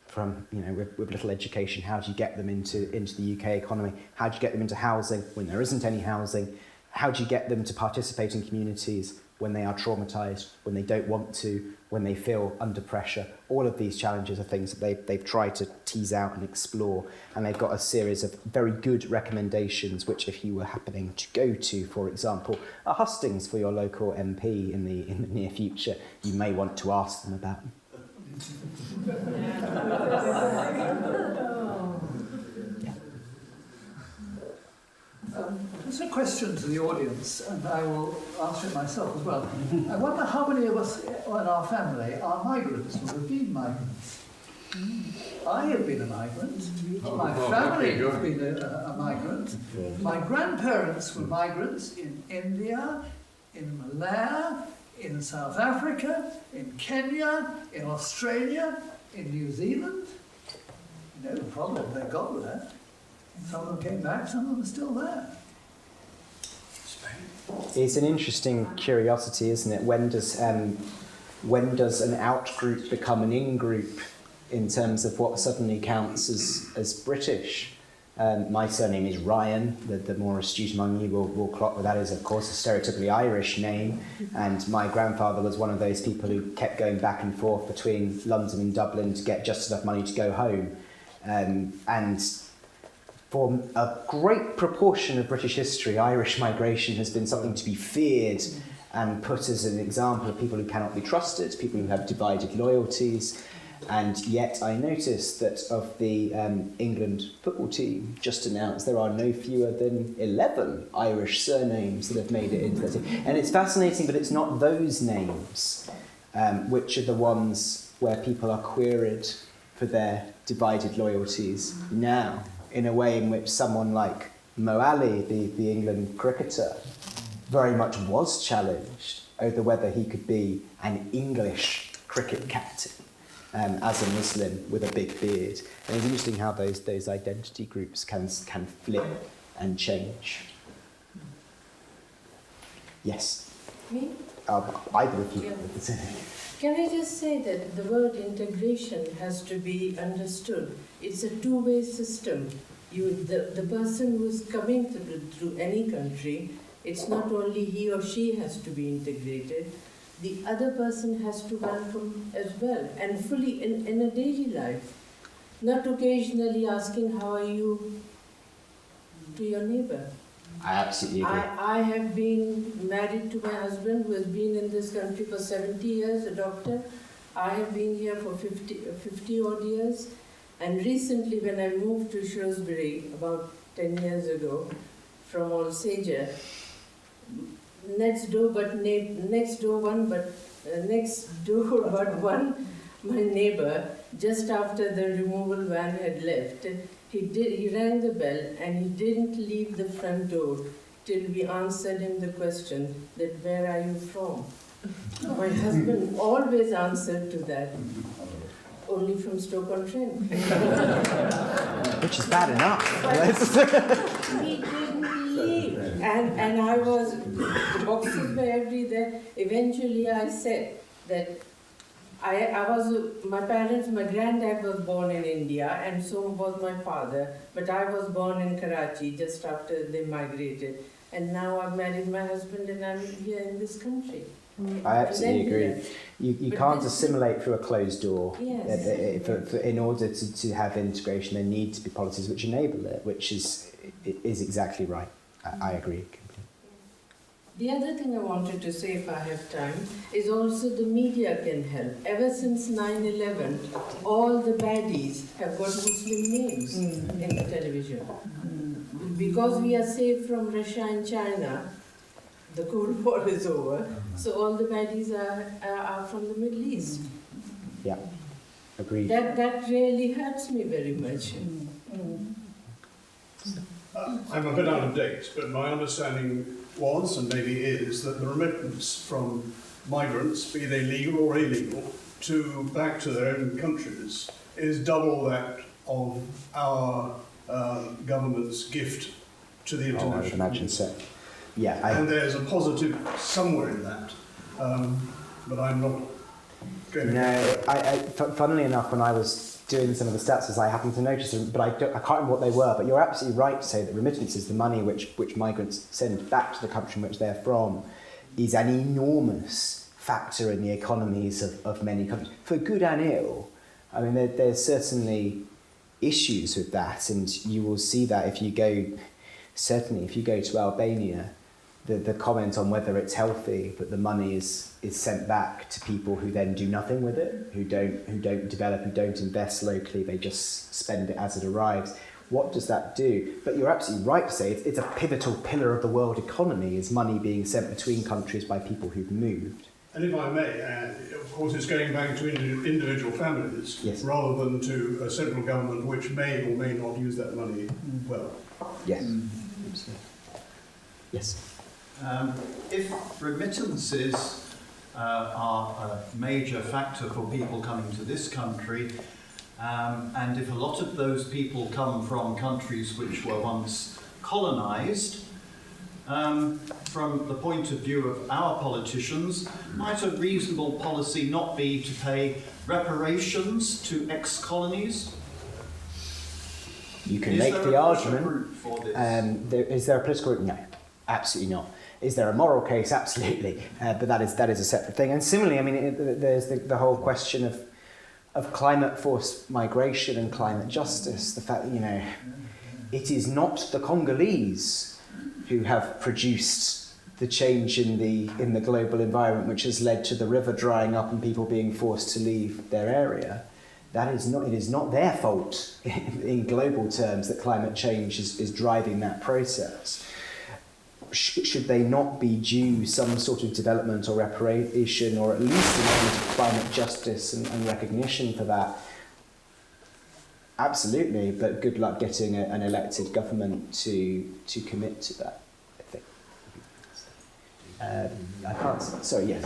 from, with little education. How do you get them into the UK economy? How do you get them into housing when there isn't any housing? How do you get them to participate in communities when they are traumatised, when they don't want to, when they feel under pressure? All of these challenges are things that they've tried to tease out and explore, and they've got a series of very good recommendations which, if you were happening to go to, for example, a hustings for your local MP in the near future, you may want to ask them about. Just a question to the audience, and I will answer it myself as well. I wonder how many of us in our family are migrants or have been migrants. I have been a migrant. My family has been a migrant. My grandparents were migrants in India, in Malaya, in South Africa, in Kenya, in Australia, in New Zealand. No problem, they got there. Some of them came back, some of them are still there. It's an interesting curiosity, isn't it? When does an out-group become an in-group in terms of what suddenly counts as British? My surname is Ryan. The more astute among you will clock that that is, of course, a stereotypically Irish name. And my grandfather was one of those people who kept going back and forth between London and Dublin to get just enough money to go home. And for a great proportion of British history, Irish migration has been something to be feared and put as an example of people who cannot be trusted, people who have divided loyalties. And yet I noticed that of the England football team just announced there are no fewer than 11 Irish surnames that have made it into the team. And it's fascinating, but it's not those names which are the ones where people are queried for their divided loyalties now, in a way in which someone like Mo Ali, the England cricketer, very much was challenged over whether he could be an English cricket captain as a Muslim with a big beard. And it's interesting how those identity groups can flip and change. Yes? Me? Either of you. Yeah. Can I just say that the word integration has to be understood. It's a two-way system. The person who is coming through any country, it's not only he or she has to be integrated, the other person has to welcome as well, and fully in a daily life. Not occasionally asking, how are you, to your neighbor. I absolutely agree. I have been married to my husband, who has been in this country for 70 years, a doctor. I have been here for 50 odd years. And recently, when I moved to Shrewsbury about 10 years ago from Alsager, next door but one, my neighbor, just after the removal van had left, he rang the bell and he didn't leave the front door till we answered him the question that, where are you from? My husband always answered to that, only from Stoke-on-Trent. Which is bad enough. He didn't leave. And I was, the boxes were everywhere. Eventually I said that my granddad was born in India and so was my father, but I was born in Karachi just after they migrated. And now I've married my husband and I'm here in this country. I absolutely agree. You can't assimilate through a closed door. Yes. In order to have integration, there need to be policies which enable it, which is exactly right. I agree completely. The other thing I wanted to say, if I have time, is also the media can help. Ever since 9/11, all the baddies have got Muslim names in the television. Because we are safe from Russia and China, the Cold War is over, so all the baddies are from the Middle East. Yeah, agreed. That really hurts me very much. I'm a bit out of date, but my understanding was, and maybe is, that the remittance from migrants, be they legal or illegal, back to their own countries is double that of our government's gift to the international. I would imagine so. Yeah, and there's a positive somewhere in that, but I'm not going to... No, funnily enough, when I was doing some of the stats, I happened to notice them, but I can't remember what they were, but you're absolutely right to say that remittances, the money which migrants send back to the country in which they're from, is an enormous factor in the economies of many countries, for good and ill. I mean, there's certainly issues with that, and you will see that if you go to Albania, the comment on whether it's healthy that the money is sent back to people who then do nothing with it, who don't develop, who don't invest locally, they just spend it as it arrives. What does that do? But you're absolutely right to say it's a pivotal pillar of the world economy, is money being sent between countries by people who've moved. And if I may add, of course, it's going back to individual families Yes. rather than to a central government which may or may not use that money well. Yes. Yes. If remittances are a major factor for people coming to this country, and if a lot of those people come from countries which were once colonised, from the point of view of our politicians, might a reasonable policy not be to pay reparations to ex-colonies? You can Is make there the a argument. route for this? Is there a political route? No, absolutely not. Is there a moral case? Absolutely. But that is a separate thing. And similarly, I mean, there's the whole question of climate-forced migration and climate justice. The fact that, you know, it is not the Congolese who have produced the change in the global environment which has led to the river drying up and people being forced to leave their area. It is not their fault in global terms that climate change is driving that process. Should they not be due some sort of development or reparation, or at least an element of climate justice and recognition for that? Absolutely, but good luck getting an elected government to commit to that, I think. I can't. Sorry, yes.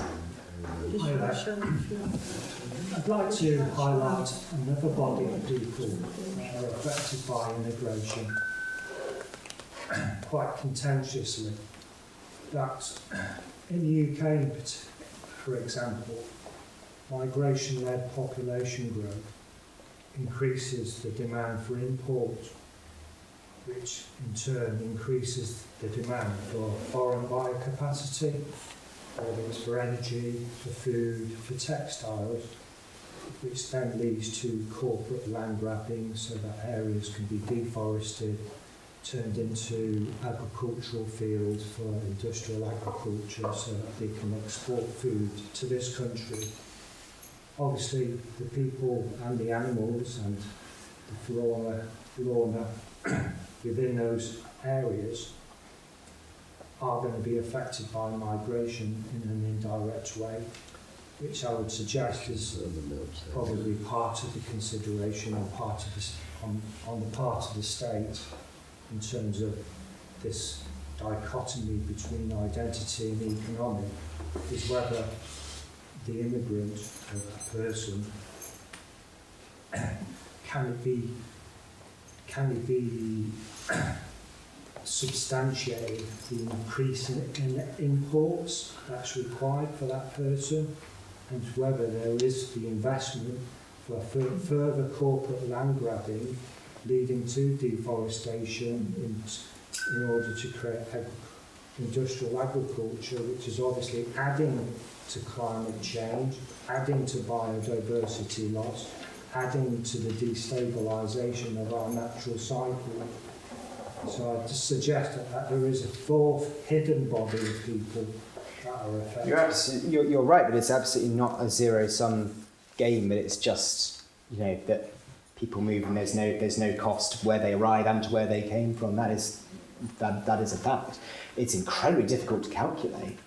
I'd like to highlight another body of people that are affected by immigration, quite contentiously, that in the UK, for example, migration-led population growth increases the demand for import, which in turn increases the demand for foreign buyer capacity, whether it's for energy, for food, for textiles, which then leads to corporate land grabbing so that areas can be deforested, turned into agricultural fields for industrial agriculture so that they can export food to this country. Obviously, the people and the animals and the fauna within those areas are going to be affected by migration in an indirect way, which I would suggest is probably part of the consideration on the part of the state in terms of this dichotomy between identity and economic, is whether the immigrant or the person can it be substantiated the increase in imports that's required for that person, and whether there is the investment for further corporate land grabbing leading to deforestation in order to create industrial agriculture, which is obviously adding to climate change, adding to biodiversity loss, adding to the destabilisation of our natural cycle. So I just suggest that there is a fourth hidden body of people that are affected. You're right, but it's absolutely not a zero-sum game. But it's just, you know, that people move and there's no cost where they arrive and to where they came from. That is a fact. It's incredibly difficult to calculate.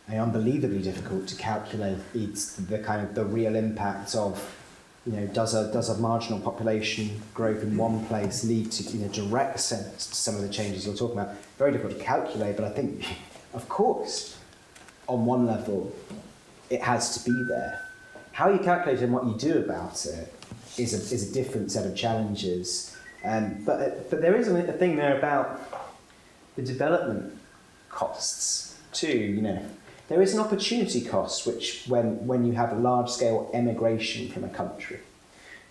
Unbelievably difficult to calculate. It's the kind of the real impacts of, you know, does a marginal population growth in one place lead to, in a direct sense, to some of the changes you're talking about? Very difficult to calculate, but I think, of course, on one level, it has to be there. How you calculate it and what you do about it is a different set of challenges. But there is a thing there about the development costs too. You know, there is an opportunity cost which, when you have a large-scale emigration from a country,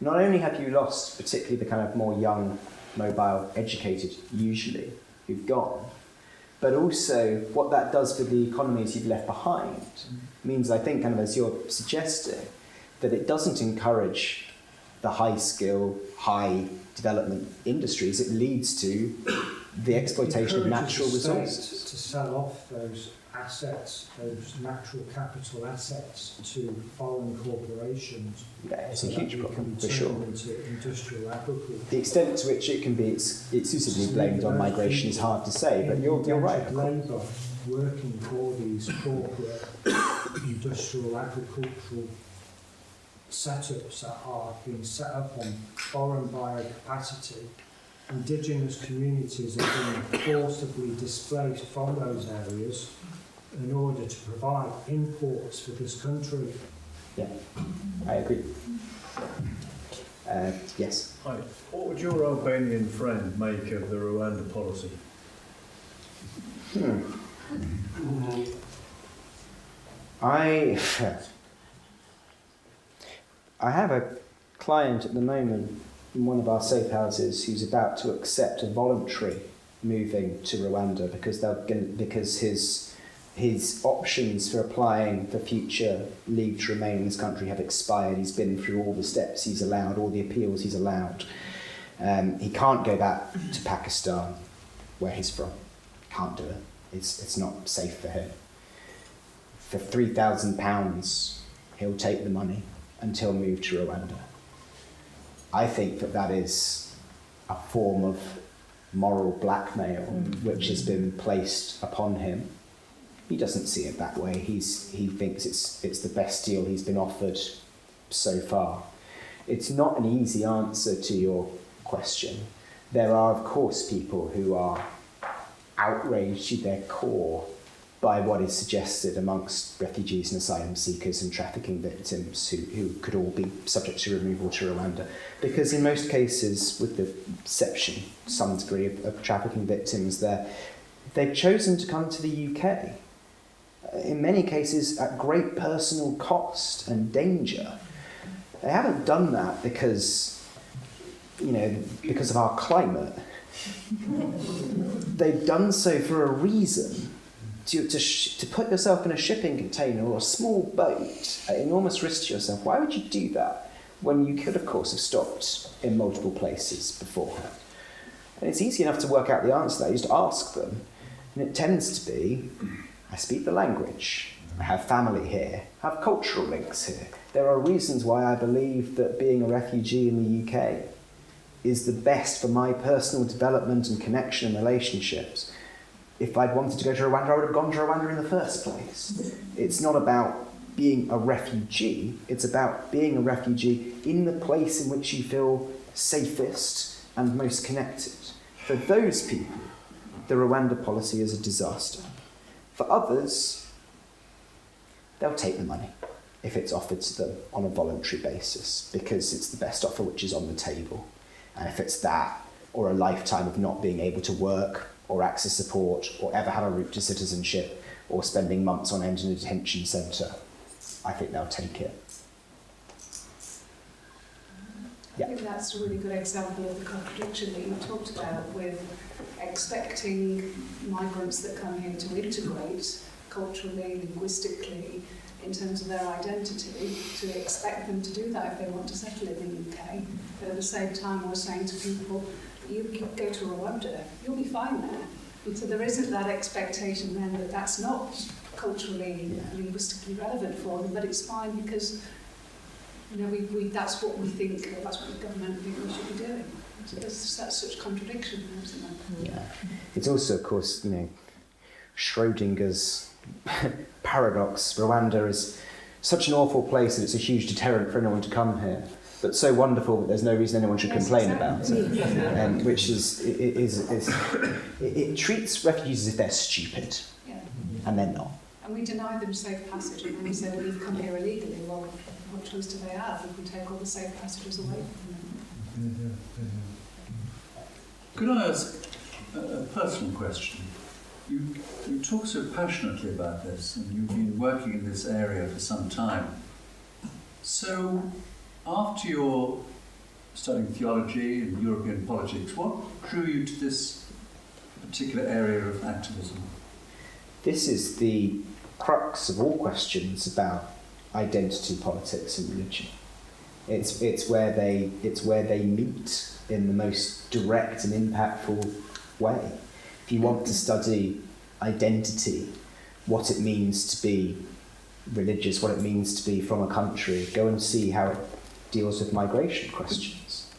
not only have you lost particularly the kind of more young, mobile, educated, usually, who've gone, but also what that does for the economies you've left behind means, I think, kind of as you're suggesting, that it doesn't encourage the high-skill, high-development industries. It leads to the exploitation of encourages natural the state resources. to sell off those assets, those natural capital assets, to foreign corporations. Yeah, it's a so that huge we problem, can for sure. turn into industrial agriculture. The extent to which it can be exclusively blamed on migration is hard to say, but you're right. Indentured labour working for these corporate industrial agricultural setups that are being set up on foreign biocapacity. Indigenous communities are being forcibly displaced from those areas in order to provide imports for this country. Yeah, I agree. Yes. Hi. What would your Albanian friend make of the Rwanda policy? I have a client at the moment in one of our safe houses who's about to accept a voluntary moving to Rwanda because his options for applying for future leave to remain in this country have expired. He's been through all the steps he's allowed, all the appeals he's allowed. He can't go back to Pakistan, where he's from. Can't do it. It's not safe for him. For £3,000, he'll take the money and he'll move to Rwanda. I think that is a form of moral blackmail which has been placed upon him. He doesn't see it that way. He thinks it's the best deal he's been offered so far. It's not an easy answer to your question. There are, of course, people who are outraged to their core by what is suggested amongst refugees and asylum seekers and trafficking victims who could all be subject to removal to Rwanda. Because in most cases, with the exception, some degree of trafficking victims there, they've chosen to come to the UK. In many cases, at great personal cost and danger. They haven't done that because of our climate. They've done so for a reason. To put yourself in a shipping container or a small boat at enormous risk to yourself, why would you do that when you could, of course, have stopped in multiple places beforehand? And it's easy enough to work out the answer to that. You just ask them. And it tends to be, I speak the language, I have family here, I have cultural links here. There are reasons why I believe that being a refugee in the UK is the best for my personal development and connection and relationships. If I'd wanted to go to Rwanda, I would have gone to Rwanda in the first place. It's not about being a refugee, it's about being a refugee in the place in which you feel safest and most connected. For those people, the Rwanda policy is a disaster. For others, they'll take the money if it's offered to them on a voluntary basis, because it's the best offer which is on the table. And if it's that, or a lifetime of not being able to work, or access support, or ever have a route to citizenship, or spending months on end in a detention centre, I think they'll take it. I think that's a really good example of the contradiction that you talked about with expecting migrants that come here to integrate culturally, linguistically, in terms of their identity, to expect them to do that if they want to settle in the UK. But at the same time, we're saying to people, you go to Rwanda, you'll be fine there. And so there isn't that expectation then that that's not culturally, linguistically relevant for them, but it's fine because we that's what we think, or that's what the government think we should be doing. So that's such contradiction, isn't it? Yeah. It's also, of course, Schrodinger's paradox. Rwanda is such an awful place that it's a huge deterrent for anyone to come here, but so wonderful that there's no reason anyone should complain about it. Which it treats refugees as if they're stupid, and they're not. And we deny them safe passage, and we say, well, you've come here illegally. Well, what choice do they have if we take all the safe passages away from them? Could I ask a personal question? You talk so passionately about this, and you've been working in this area for some time. So, after your studying theology and European politics, what drew you to this particular area of activism? This is the crux of all questions about identity politics and religion. It's where they meet in the most direct and impactful way. If you want to study identity, what it means to be religious, what it means to be from a country, go and see how it deals with migration questions.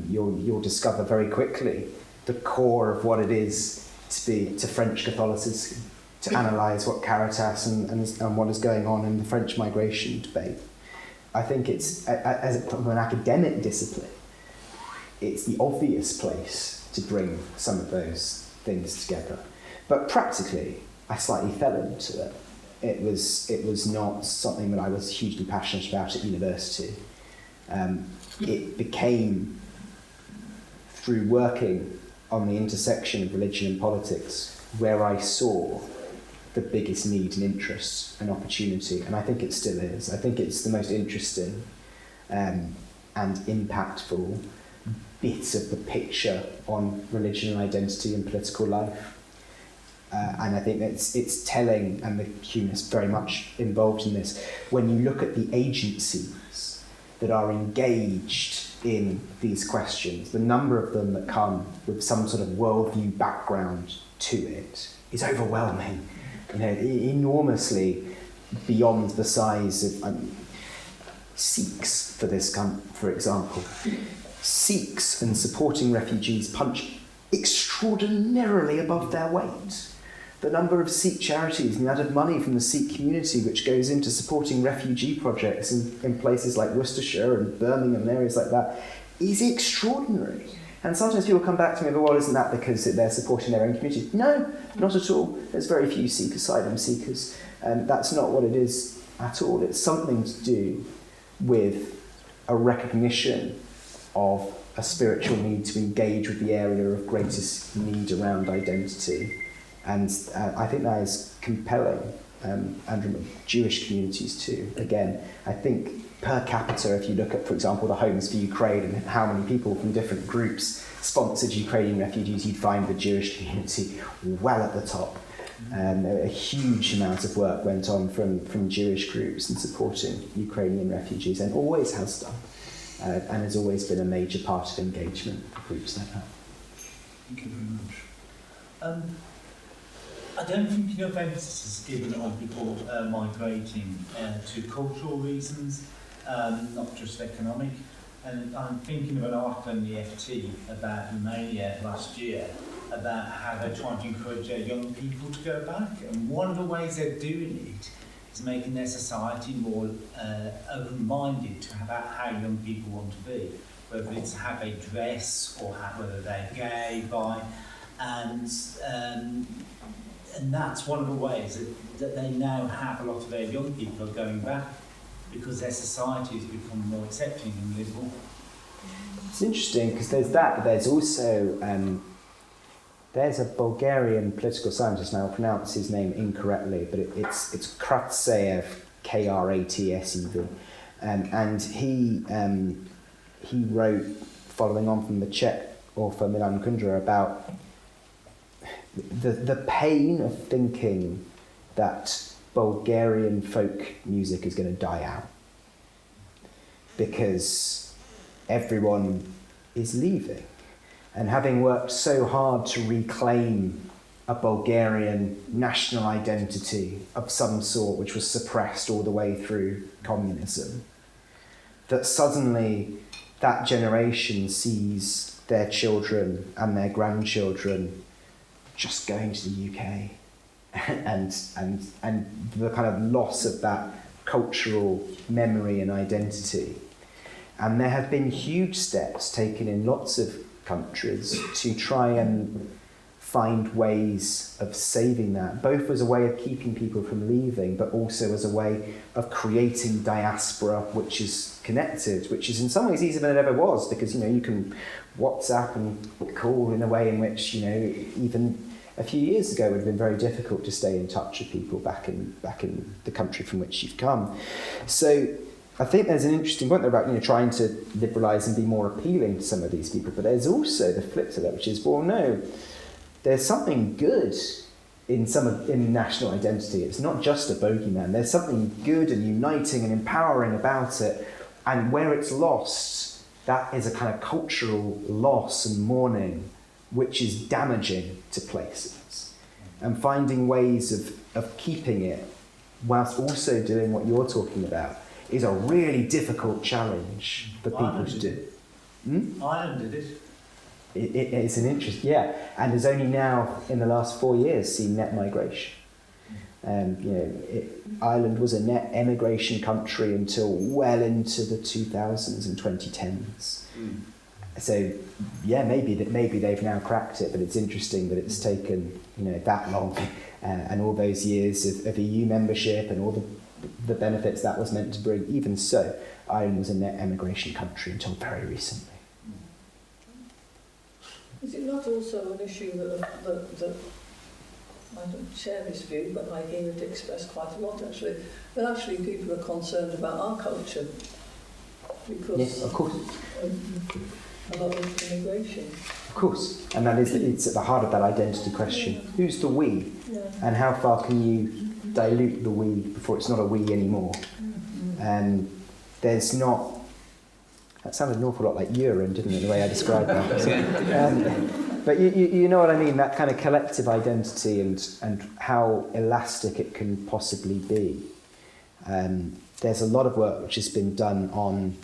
You'll discover very quickly the core of what it is to French Catholicism, to analyse what Caritas and what is going on in the French migration debate. I think it's, from an academic discipline, it's the obvious place to bring some of those things together. But practically, I slightly fell into it. It was not something that I was hugely passionate about at university. It became, through working on the intersection of religion and politics, where I saw the biggest need and interest and opportunity, and I think it still is. I think it's the most interesting and impactful bit of the picture on religion and identity and political life. And I think it's telling, and the humanists very much involved in this, when you look at the agencies that are engaged in these questions, the number of them that come with some sort of worldview background to it is overwhelming. Enormously beyond the size of Sikhs, for example. Sikhs and supporting refugees punch extraordinarily above their weight. The number of Sikh charities and the amount of money from the Sikh community which goes into supporting refugee projects in places like Worcestershire and Birmingham and areas like that is extraordinary. And sometimes people come back to me and go, well, isn't that because they're supporting their own community? No, not at all. There's very few Sikh asylum seekers. That's not what it is at all. It's something to do with a recognition of a spiritual need to engage with the area of greatest need around identity. And I think that is compelling, and from Jewish communities too. Again, I think per capita, if you look at, for example, the Homes for Ukraine and how many people from different groups sponsored Ukrainian refugees, you'd find the Jewish community well at the top. A huge amount of work went on from Jewish groups in supporting Ukrainian refugees, and always has done, and has always been a major part of engagement for groups like that. Thank you very much. I don't think enough emphasis is given on people migrating to cultural reasons, not just economic. And I'm thinking of an article in the FT about Romania last year, about how they're trying to encourage their young people to go back. And one of the ways they're doing it is making their society more open-minded to about how young people want to be, whether it's how they dress or whether they're gay, bi, and that's one of the ways that they now have a lot of their young people are going back, because their society has become more accepting and liberal. It's interesting because there's that, but there's also there's a Bulgarian political scientist, and I'll pronounce his name incorrectly, but it's Kratsev, Kratsev, and he wrote, following on from the Czech author Milan Kundera, about the pain of thinking that Bulgarian folk music is going to die out because everyone is leaving. And having worked so hard to reclaim a Bulgarian national identity of some sort, which was suppressed all the way through communism, that suddenly that generation sees their children and their grandchildren just going to the UK, and the kind of loss of that cultural memory and identity. And there have been huge steps taken in lots of countries to try and find ways of saving that, both as a way of keeping people from leaving, but also as a way of creating diaspora which is connected, which is in some ways easier than it ever was, because you can WhatsApp and call in a way in which even a few years ago it would have been very difficult to stay in touch with people back in the country from which you've come. So I think there's an interesting point there about trying to liberalise and be more appealing to some of these people, but there's also the flip to that, which is, well, no, there's something good in national identity. It's not just a bogeyman. There's something good and uniting and empowering about it, and where it's lost, that is a kind of cultural loss and mourning which is damaging to places, and finding ways of keeping it whilst also doing what you're talking about is a really difficult challenge for people to do. Ireland did it. It's an interest, yeah, and has only now in the last 4 years seen net migration. Ireland was a net emigration country until well into the 2000s and 2010s. So, yeah, maybe they've now cracked it, but it's interesting that it's taken that long, and all those years of EU membership and all the benefits that was meant to bring. Even so, Ireland was a net emigration country until very recently. Is it not also an issue that I don't share this view, but I hear it expressed quite a lot actually, that actually people are concerned about our culture because yes, of course. A lot of immigration. Of course, and it's at the heart of that identity question. Yeah. Who's the we? Yeah. And how far can you dilute the we before it's not a we anymore? There's not... That sounded an awful lot like urine, didn't it, the way I described that? But you know what I mean, that kind of collective identity and how elastic it can possibly be. There's a lot of work which has been done on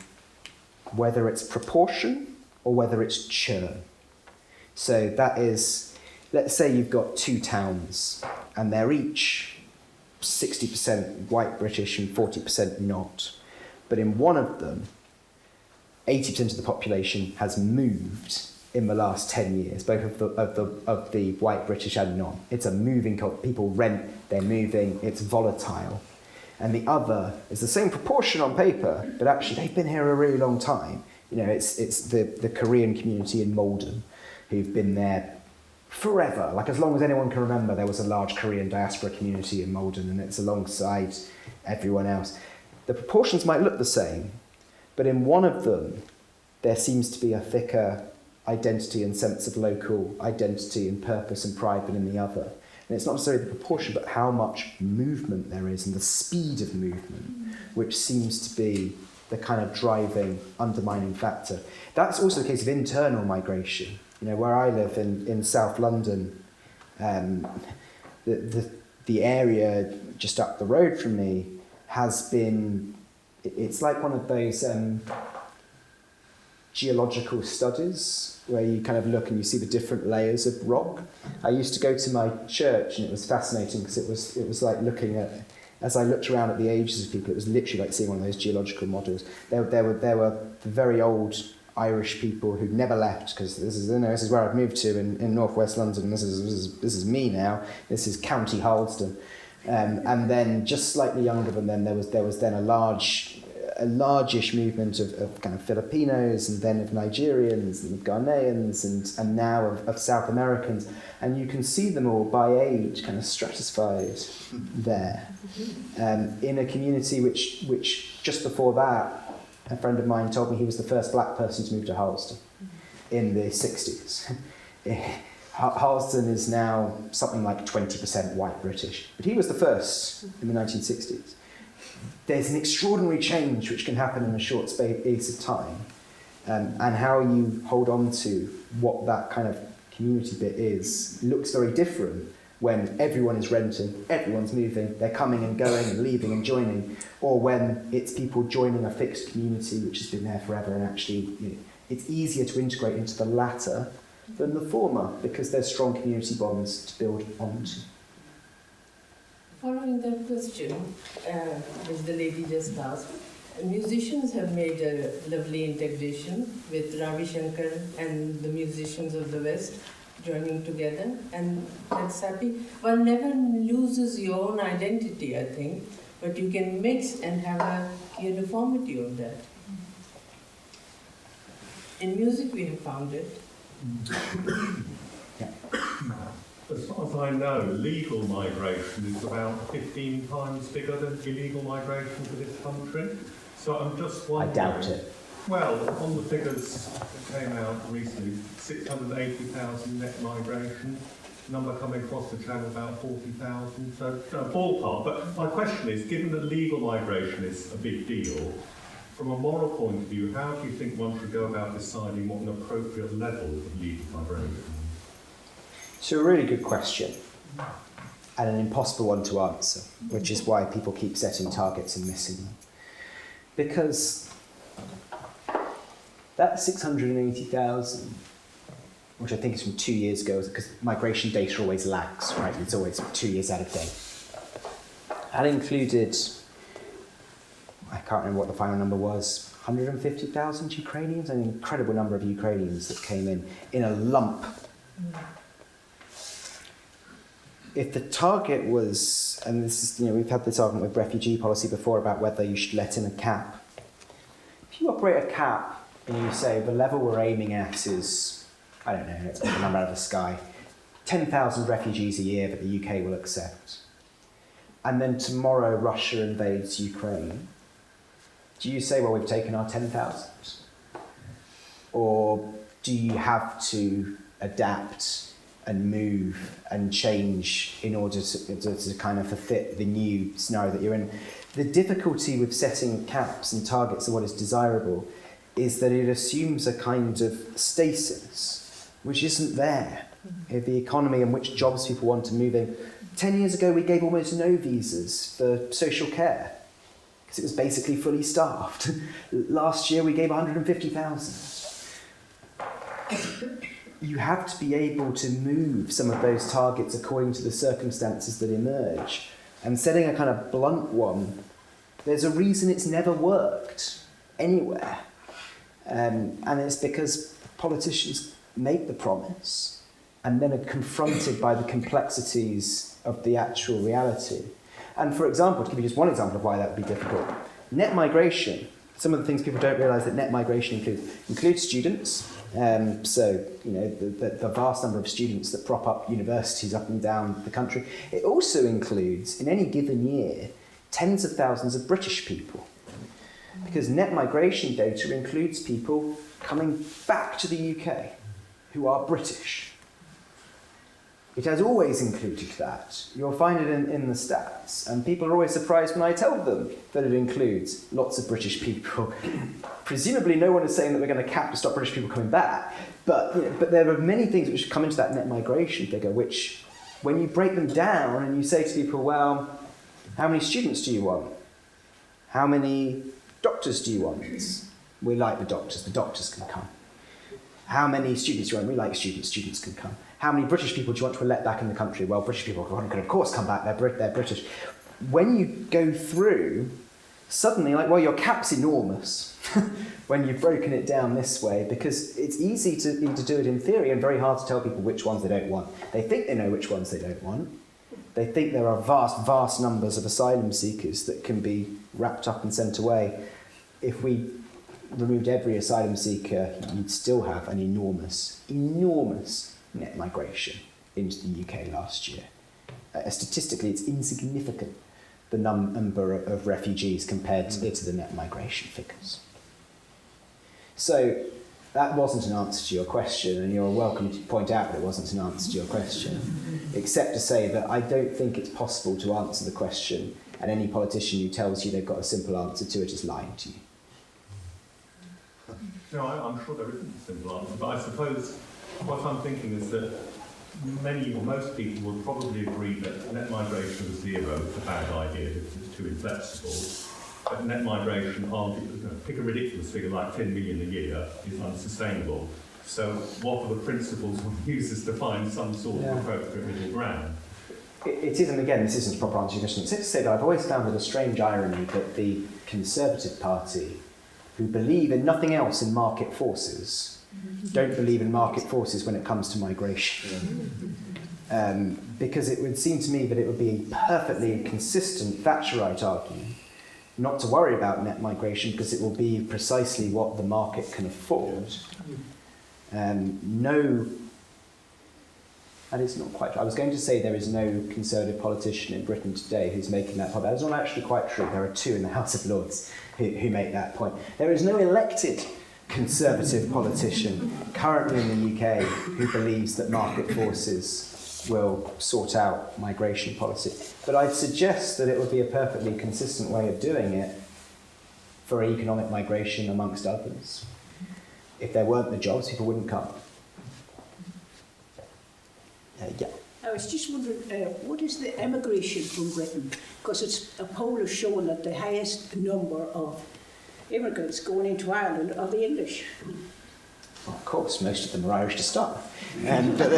whether it's proportion or whether it's churn. So that is, let's say you've got two towns and they're each 60% white British and 40% not. But in one of them, 80% of the population has moved in the last 10 years, both of the white British and non. It's a moving culture. People rent, they're moving, it's volatile. And the other is the same proportion on paper, but actually they've been here a really long time. It's the Korean community in Malden who've been there forever. Like as long as anyone can remember, there was a large Korean diaspora community in Malden, and it's alongside everyone else. The proportions might look the same, but in one of them, there seems to be a thicker identity and sense of local identity and purpose and pride than in the other. And it's not necessarily the proportion, but how much movement there is and the speed of movement, which seems to be the kind of driving, undermining factor. That's also the case of internal migration. Where I live in South London, the area just up the road from me has been... It's like one of those geological studies where you kind of look and you see the different layers of rock. I used to go to my church and it was fascinating because it was like looking at, as I looked around at the ages of people, it was literally like seeing one of those geological models. There were very old Irish people who'd never left because this is where I've moved to in northwest London. This is me now. This is County Harlesden. And then just slightly younger than them, there was then a largish movement of kind of Filipinos, and then of Nigerians and of Ghanaians, and now of South Americans, and you can see them all by age kind of stratified there, in a community which just before that, a friend of mine told me he was the first black person to move to Harlesden in the 60s. Harlesden is now something like 20% white British, but he was the first in the 1960s. There's an extraordinary change which can happen in a short space of time, and how you hold on to what that kind of community bit is looks very different when everyone is renting, everyone's moving, they're coming and going and leaving and joining, or when it's people joining a fixed community which has been there forever, and actually it's easier to integrate into the latter than the former because there's strong community bonds to build onto. Following that question, which the lady just asked, musicians have made a lovely integration with Ravi Shankar and the musicians of the West joining together, and that's happy. One never loses your own identity, I think, but you can mix and have a uniformity of that. In music, we have found it. As far as I know, legal migration is about 15 times bigger than illegal migration to this country. So I'm just wondering... I doubt it. Well, on the figures that came out recently, 680,000 net migration, number coming across the channel about 40,000, so ballpark. But my question is, given that legal migration is a big deal, from a moral point of view, how do you think one should go about deciding what an appropriate level of legal migration is? So a really good question, and an impossible one to answer, which is why people keep setting targets and missing them. Because that 680,000, which I think is from 2 years ago, because migration data always lags, right? It's always 2 years out of date. That included, I can't remember what the final number was, 150,000 Ukrainians, an incredible number of Ukrainians that came in a lump. If the target was, and this is, we've had this argument with refugee policy before about whether you should let in a cap. If you operate a cap and you say the level we're aiming at is, I don't know, let's pick a number out of the sky, 10,000 refugees a year that the UK will accept, and then tomorrow Russia invades Ukraine, do you say, well, we've taken our 10,000? Or do you have to adapt and move and change in order to kind of fit the new scenario that you're in? The difficulty with setting caps and targets of what is desirable is that it assumes a kind of stasis, which isn't there. The economy and which jobs people want to move in. 10 years ago, we gave almost no visas for social care, because it was basically fully staffed. Last year, we gave 150,000. You have to be able to move some of those targets according to the circumstances that emerge. And setting a kind of blunt one, there's a reason it's never worked anywhere. And it's because politicians make the promise and then are confronted by the complexities of the actual reality. And for example, to give you just one example of why that would be difficult, net migration. Some of the things people don't realise that net migration includes students. So, the vast number of students that prop up universities up and down the country. It also includes, in any given year, tens of thousands of British people. Because net migration data includes people coming back to the UK who are British. It has always included that. You'll find it in the stats. And people are always surprised when I tell them that it includes lots of British people. Presumably no one is saying that we're going to cap to stop British people coming back. But there are many things which come into that net migration figure, which when you break them down and you say to people, well, how many students do you want? How many doctors do you want? We like the doctors can come. How many students do you want? We like students can come. How many British people do you want to let back in the country? Well, British people can of course come back, they're British. When you go through, suddenly, your cap's enormous when you've broken it down this way, because it's easy to do it in theory and very hard to tell people which ones they don't want. They think they know which ones they don't want. They think there are vast numbers of asylum seekers that can be wrapped up and sent away. If we removed every asylum seeker, you'd still have an enormous net migration into the UK last year. Statistically, it's insignificant, the number of refugees compared to the net migration figures. So that wasn't an answer to your question, and you're welcome to point out that it wasn't an answer to your question, except to say that I don't think it's possible to answer the question, and any politician who tells you they've got a simple answer to it is lying to you. No, I'm sure there isn't a simple answer, but I suppose what I'm thinking is that many or most people would probably agree that net migration of zero is a bad idea, it's too inflexible. But net migration, pick a ridiculous figure like 10 million a year, is unsustainable. So what are the principles one uses to find some sort of appropriate middle ground? It isn't, again, this isn't a proper answer to your question. It's to say that I've always found it a strange irony that the Conservative Party, who believe in nothing else in market forces, don't believe in market forces when it comes to migration. Because it would seem to me that it would be a perfectly consistent Thatcherite argument not to worry about net migration because it will be precisely what the market can afford. That is not quite true. I was going to say there is no Conservative politician in Britain today who's making that point. That is not actually quite true. There are two in the House of Lords who make that point. There is no elected Conservative politician currently in the UK who believes that market forces will sort out migration policy. But I'd suggest that it would be a perfectly consistent way of doing it for economic migration, amongst others. If there weren't the jobs, people wouldn't come. Yeah. I was just wondering, what is the emigration from Britain? Because it's a poll has shown that the highest number of immigrants going into Ireland are the English. Well, of course, most of them are Irish to start. But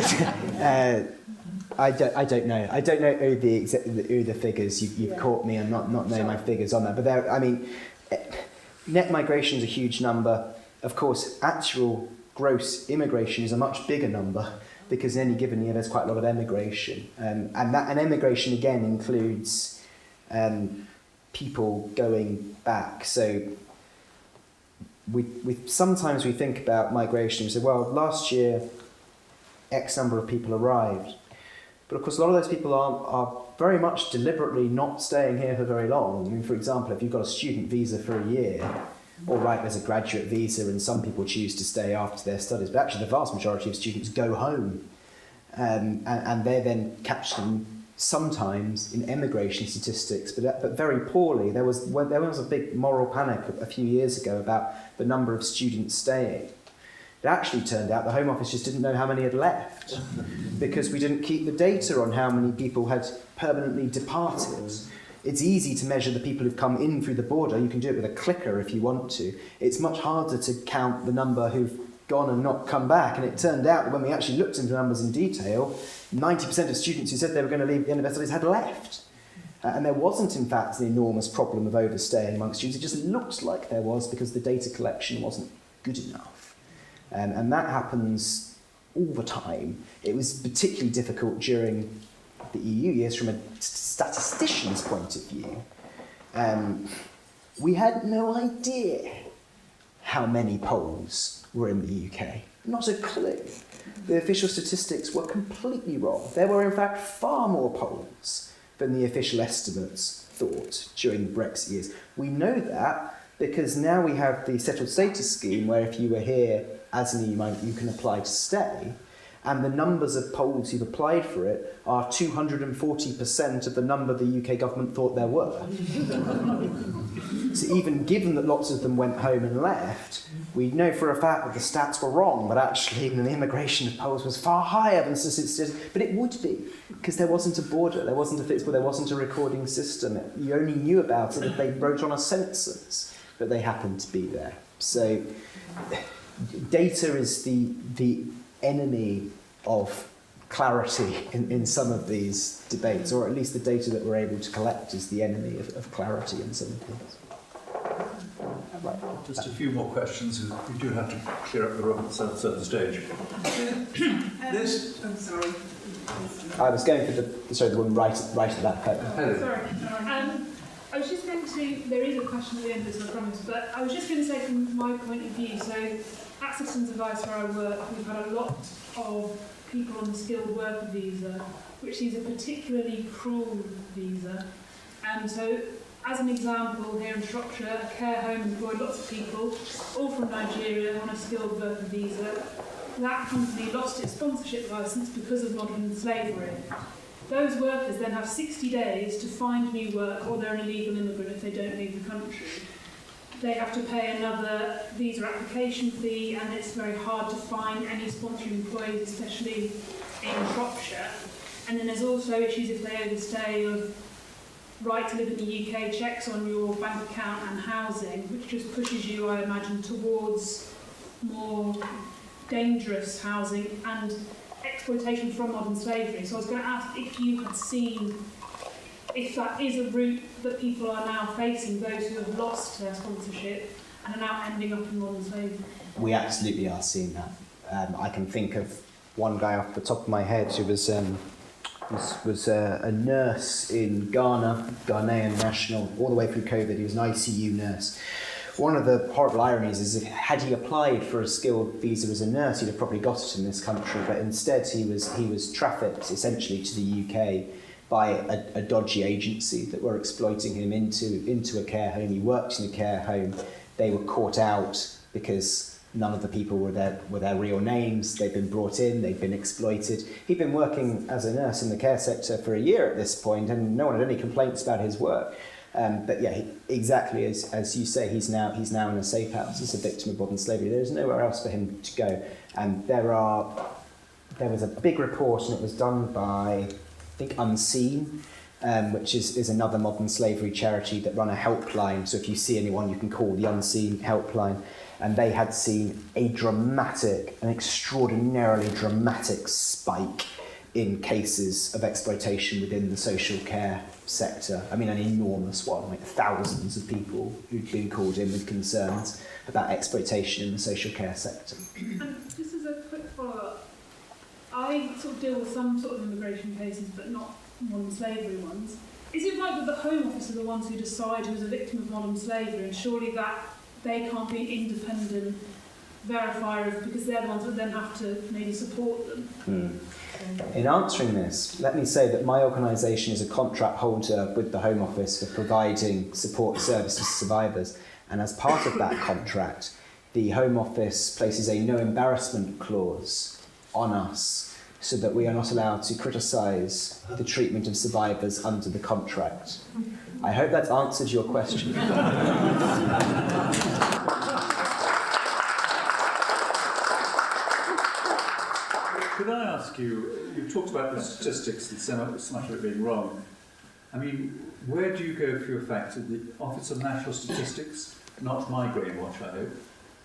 I don't know. I don't know who the figures. You've caught me and not knowing my figures on that. But there, I mean, net migration is a huge number. Of course, actual gross immigration is a much bigger number, because in any given year there's quite a lot of emigration, and emigration again includes people going back. So we sometimes we think about migration and say, well, last year X number of people arrived, but of course a lot of those people are very much deliberately not staying here for very long. I mean, for example, if you've got a student visa for a year, all right, there's a graduate visa and some people choose to stay after their studies, but actually the vast majority of students go home, and they're then captured sometimes in emigration statistics, but very poorly. There was a big moral panic a few years ago about the number of students staying. It actually turned out the Home Office just didn't know how many had left, because we didn't keep the data on how many people had permanently departed. It's easy to measure the people who've come in through the border. You can do it with a clicker if you want to. It's much harder to count the number who've gone and not come back. And it turned out that when we actually looked into the numbers in detail, 90% of students who said they were going to leave at the end of their studies had left. And there wasn't, in fact, an enormous problem of overstaying amongst students. It just looked like there was because the data collection wasn't good enough. And that happens all the time. It was particularly difficult during the EU years from a statistician's point of view. We had no idea how many Poles were in the UK. Not a clue. The official statistics were completely wrong. There were, in fact, far more Poles than the official estimates thought during the Brexit years. We know that because now we have the settled status scheme where if you were here as an EU migrant, you can apply to stay. And the numbers of Poles who've applied for it are 240% of the number the UK government thought there were. So even given that lots of them went home and left, we know for a fact that the stats were wrong, but actually the immigration of Poles was far higher than statistics. But it would be, because there wasn't a border, there wasn't a fixed border, there wasn't a recording system. You only knew about it if they wrote on a census that they happened to be there. So data is the enemy of clarity in some of these debates, or at least the data that we're able to collect is the enemy of clarity in some of these. Right. Just a few more questions. We do have to clear up the room at a certain stage. I'm sorry. I was going for the one right at that point. Sorry. I was just going to, there is a question at the end of this, I promise, but I was just going to say from my point of view, so at Citizens Advice where I work, we've had a lot of people on the skilled worker visa, which is a particularly cruel visa. And so, as an example, here in Shropshire, a care home employed lots of people, all from Nigeria, on a skilled worker visa. That company lost its sponsorship licence because of modern slavery. Those workers then have 60 days to find new work, or they're an illegal immigrant if they don't leave the country. They have to pay another visa application fee, and it's very hard to find any sponsoring employees, especially in Shropshire. And then there's also issues if they overstay of right to live in the UK, checks on your bank account and housing, which just pushes you, I imagine, towards more dangerous housing and exploitation from modern slavery. So I was going to ask if you had seen if that is a route that people are now facing, those who have lost their sponsorship and are now ending up in modern slavery. We absolutely are seeing that. I can think of one guy off the top of my head who was a nurse in Ghana, Ghanaian national, all the way through COVID. He was an ICU nurse. One of the horrible ironies is if had he applied for a skilled visa as a nurse, he'd have probably got it in this country, but instead he was trafficked essentially to the UK by a dodgy agency that were exploiting him into a care home. He worked in a care home. They were caught out because none of the people were their real names. They'd been brought in, they'd been exploited. He'd been working as a nurse in the care sector for a year at this point, and no one had any complaints about his work. But yeah, exactly as you say, he's now in a safe house as a victim of modern slavery. There's nowhere else for him to go, and there are there was a big report, and it was done by, I think, Unseen, which is another modern slavery charity that run a helpline. So if you see anyone, you can call the Unseen helpline. And they had seen an extraordinarily dramatic spike in cases of exploitation within the social care sector. I mean, an enormous one, like thousands of people who'd been called in with concerns about exploitation in the social care sector. And just as a quick follow-up, I sort of deal with some sort of immigration cases, but not modern slavery ones. Is it right that the Home Office are the ones who decide who's a victim of modern slavery, and surely that they can't be an independent verifier of, because they're the ones that then have to maybe support them? In answering this, let me say that my organisation is a contract holder with the Home Office for providing support services to survivors, and as part of that contract, the Home Office places a no embarrassment clause on us so that we are not allowed to criticise the treatment of survivors under the contract. I hope that's answered your question. Could I ask you, you talked about the statistics and so much of it being wrong. I mean, where do you go for your facts? At the Office of National Statistics, not Migraine Watch, I hope.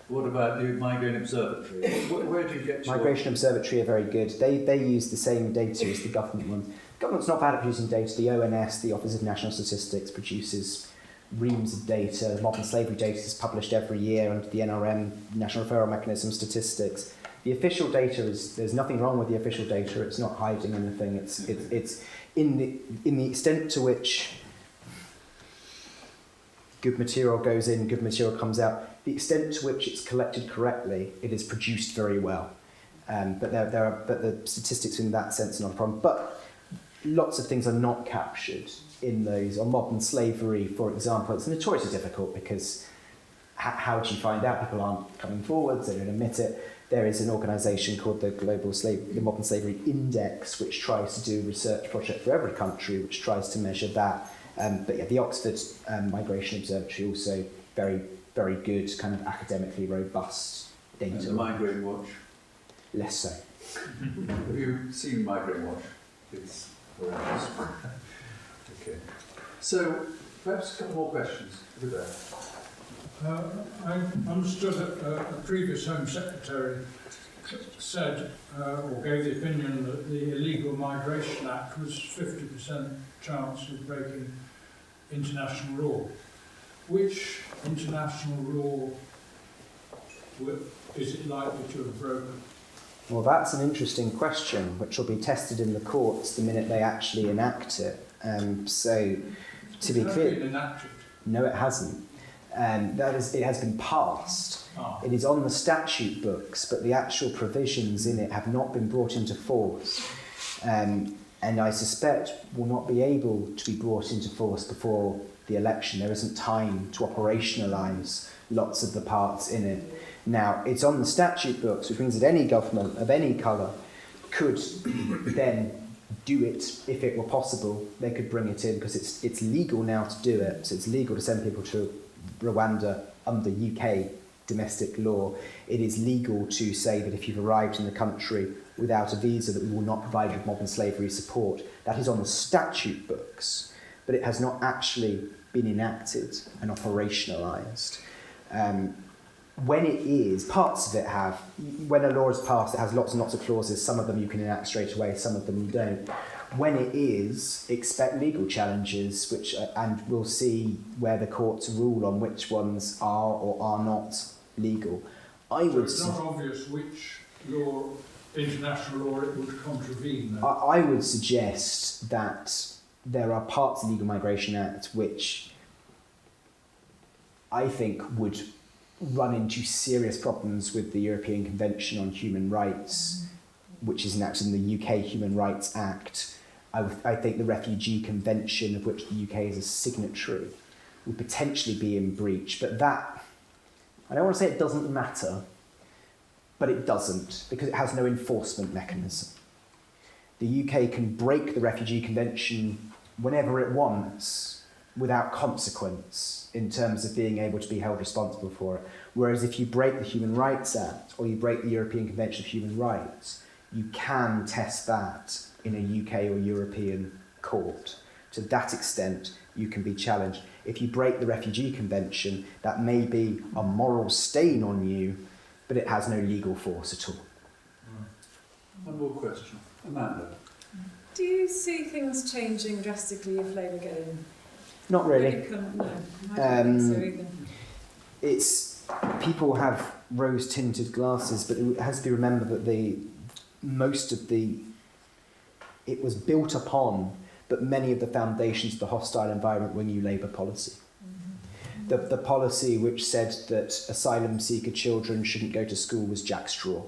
What about the Migraine Observatory? Where do you get your... Migration Observatory are very good. They use the same data as the government ones. The government's not bad at producing data. The ONS, the Office of National Statistics, produces reams of data. Modern slavery data is published every year under the NRM, National Referral Mechanism Statistics. The official data there's nothing wrong with the official data. It's not hiding anything. It's in the extent to which good material goes in, good material comes out. The extent to which it's collected correctly, it is produced very well. But the statistics in that sense are not a problem. But lots of things are not captured in those. On modern slavery, for example, it's notoriously difficult because how do you find out? People aren't coming forward, they don't admit it. There is an organisation called the the Modern Slavery Index, which tries to do a research project for every country, which tries to measure that. But yeah, the Oxford Migration Observatory also very, very good, kind of academically robust data. And the Migraine Watch? Less so. Have you seen Migraine Watch? It's horrendous. Okay. So, perhaps a couple more questions. Over there. I understood that a previous Home Secretary said, or gave the opinion that the Illegal Migration Act was 50% chance of breaking international law. Which international law is it likely to have broken? Well, that's an interesting question, which will be tested in the courts the minute they actually enact it. So, to be clear, been enacted? No, it hasn't. It has been passed. It is on the statute books, but the actual provisions in it have not been brought into force. And I suspect will not be able to be brought into force before the election. There isn't time to operationalise lots of the parts in it. Now, it's on the statute books, which means that any government of any colour could then do it if it were possible. They could bring it in because it's legal now to do it. So it's legal to send people to Rwanda under UK domestic law. It is legal to say that if you've arrived in the country without a visa, that we will not provide you with modern slavery support. That is on the statute books, but it has not actually been enacted and operationalised. When it is, parts of it have, when a law is passed, it has lots and lots of clauses. Some of them you can enact straight away, some of them you don't. When it is, expect legal challenges, which and we'll see where the courts rule on which ones are or are not legal. It's not obvious which law, international law, it would contravene, though. I would suggest that there are parts of the Legal Migration Act which I think would run into serious problems with the European Convention on Human Rights, which is enacted in the UK Human Rights Act. I think the Refugee Convention, of which the UK is a signatory, would potentially be in breach. But that, I don't want to say it doesn't matter, but it doesn't, because it has no enforcement mechanism. The UK can break the Refugee Convention whenever it wants, without consequence, in terms of being able to be held responsible for it. Whereas if you break the Human Rights Act, or you break the European Convention of Human Rights, you can test that in a UK or European court. To that extent, you can be challenged. If you break the Refugee Convention, that may be a moral stain on you, but it has no legal force at all. One more question. Amanda. Do you see things changing drastically if Labour get in? Not really. No, I don't think so either. It's, people have rose-tinted glasses, but it has to be remembered that it was built upon, but many of the foundations of the hostile environment were new Labour policy. The policy which said that asylum seeker children shouldn't go to school was Jack Straw.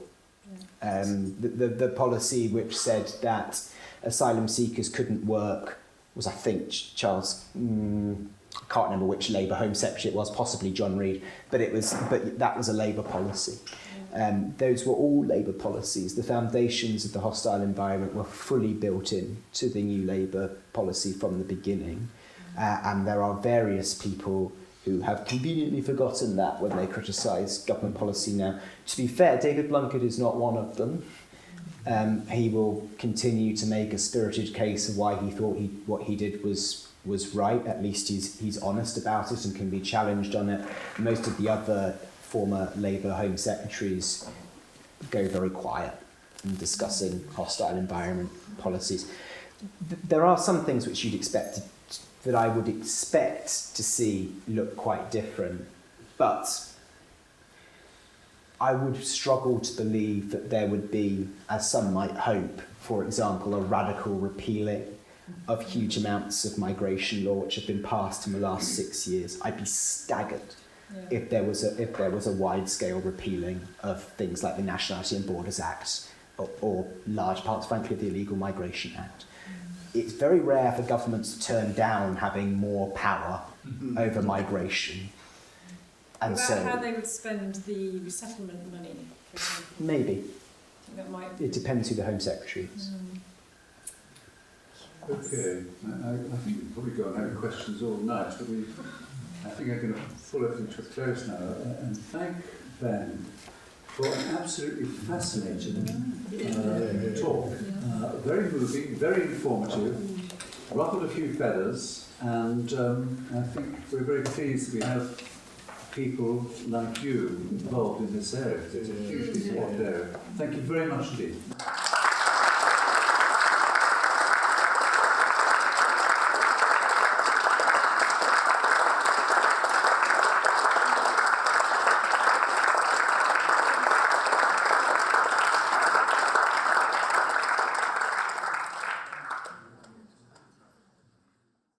The policy which said that asylum seekers couldn't work was, I think, Charles, I can't remember which Labour Home Secretary it was, possibly John Reid, but that was a Labour policy. Those were all Labour policies. The foundations of the hostile environment were fully built in to the new Labour policy from the beginning. And there are various people who have conveniently forgotten that when they criticise government policy now. To be fair, David Blunkett is not one of them. He will continue to make a spirited case of why he thought what he did was right. At least he's honest about it and can be challenged on it. Most of the other former Labour Home Secretaries go very quiet in discussing hostile environment policies. There are some things which that I would expect to see look quite different, but I would struggle to believe that there would be, as some might hope, for example, a radical repealing of huge amounts of migration law which have been passed in the last 6 years. I'd be staggered if there was a wide-scale repealing of things like the Nationality and Borders Act or large parts, frankly, of the Illegal Migration Act. It's very rare for governments to turn down having more power over migration. And about how they would spend the resettlement money, for example? Maybe. That might... It depends who the Home Secretary is. Okay, I think we've probably got having questions all night, but I think I'm going to pull everything to a close now and thank Ben for an absolutely fascinating talk. Very moving, very informative, ruffled a few feathers, and I think we're very pleased that we have people like you involved in this area. It's a hugely important area. Thank you very much indeed.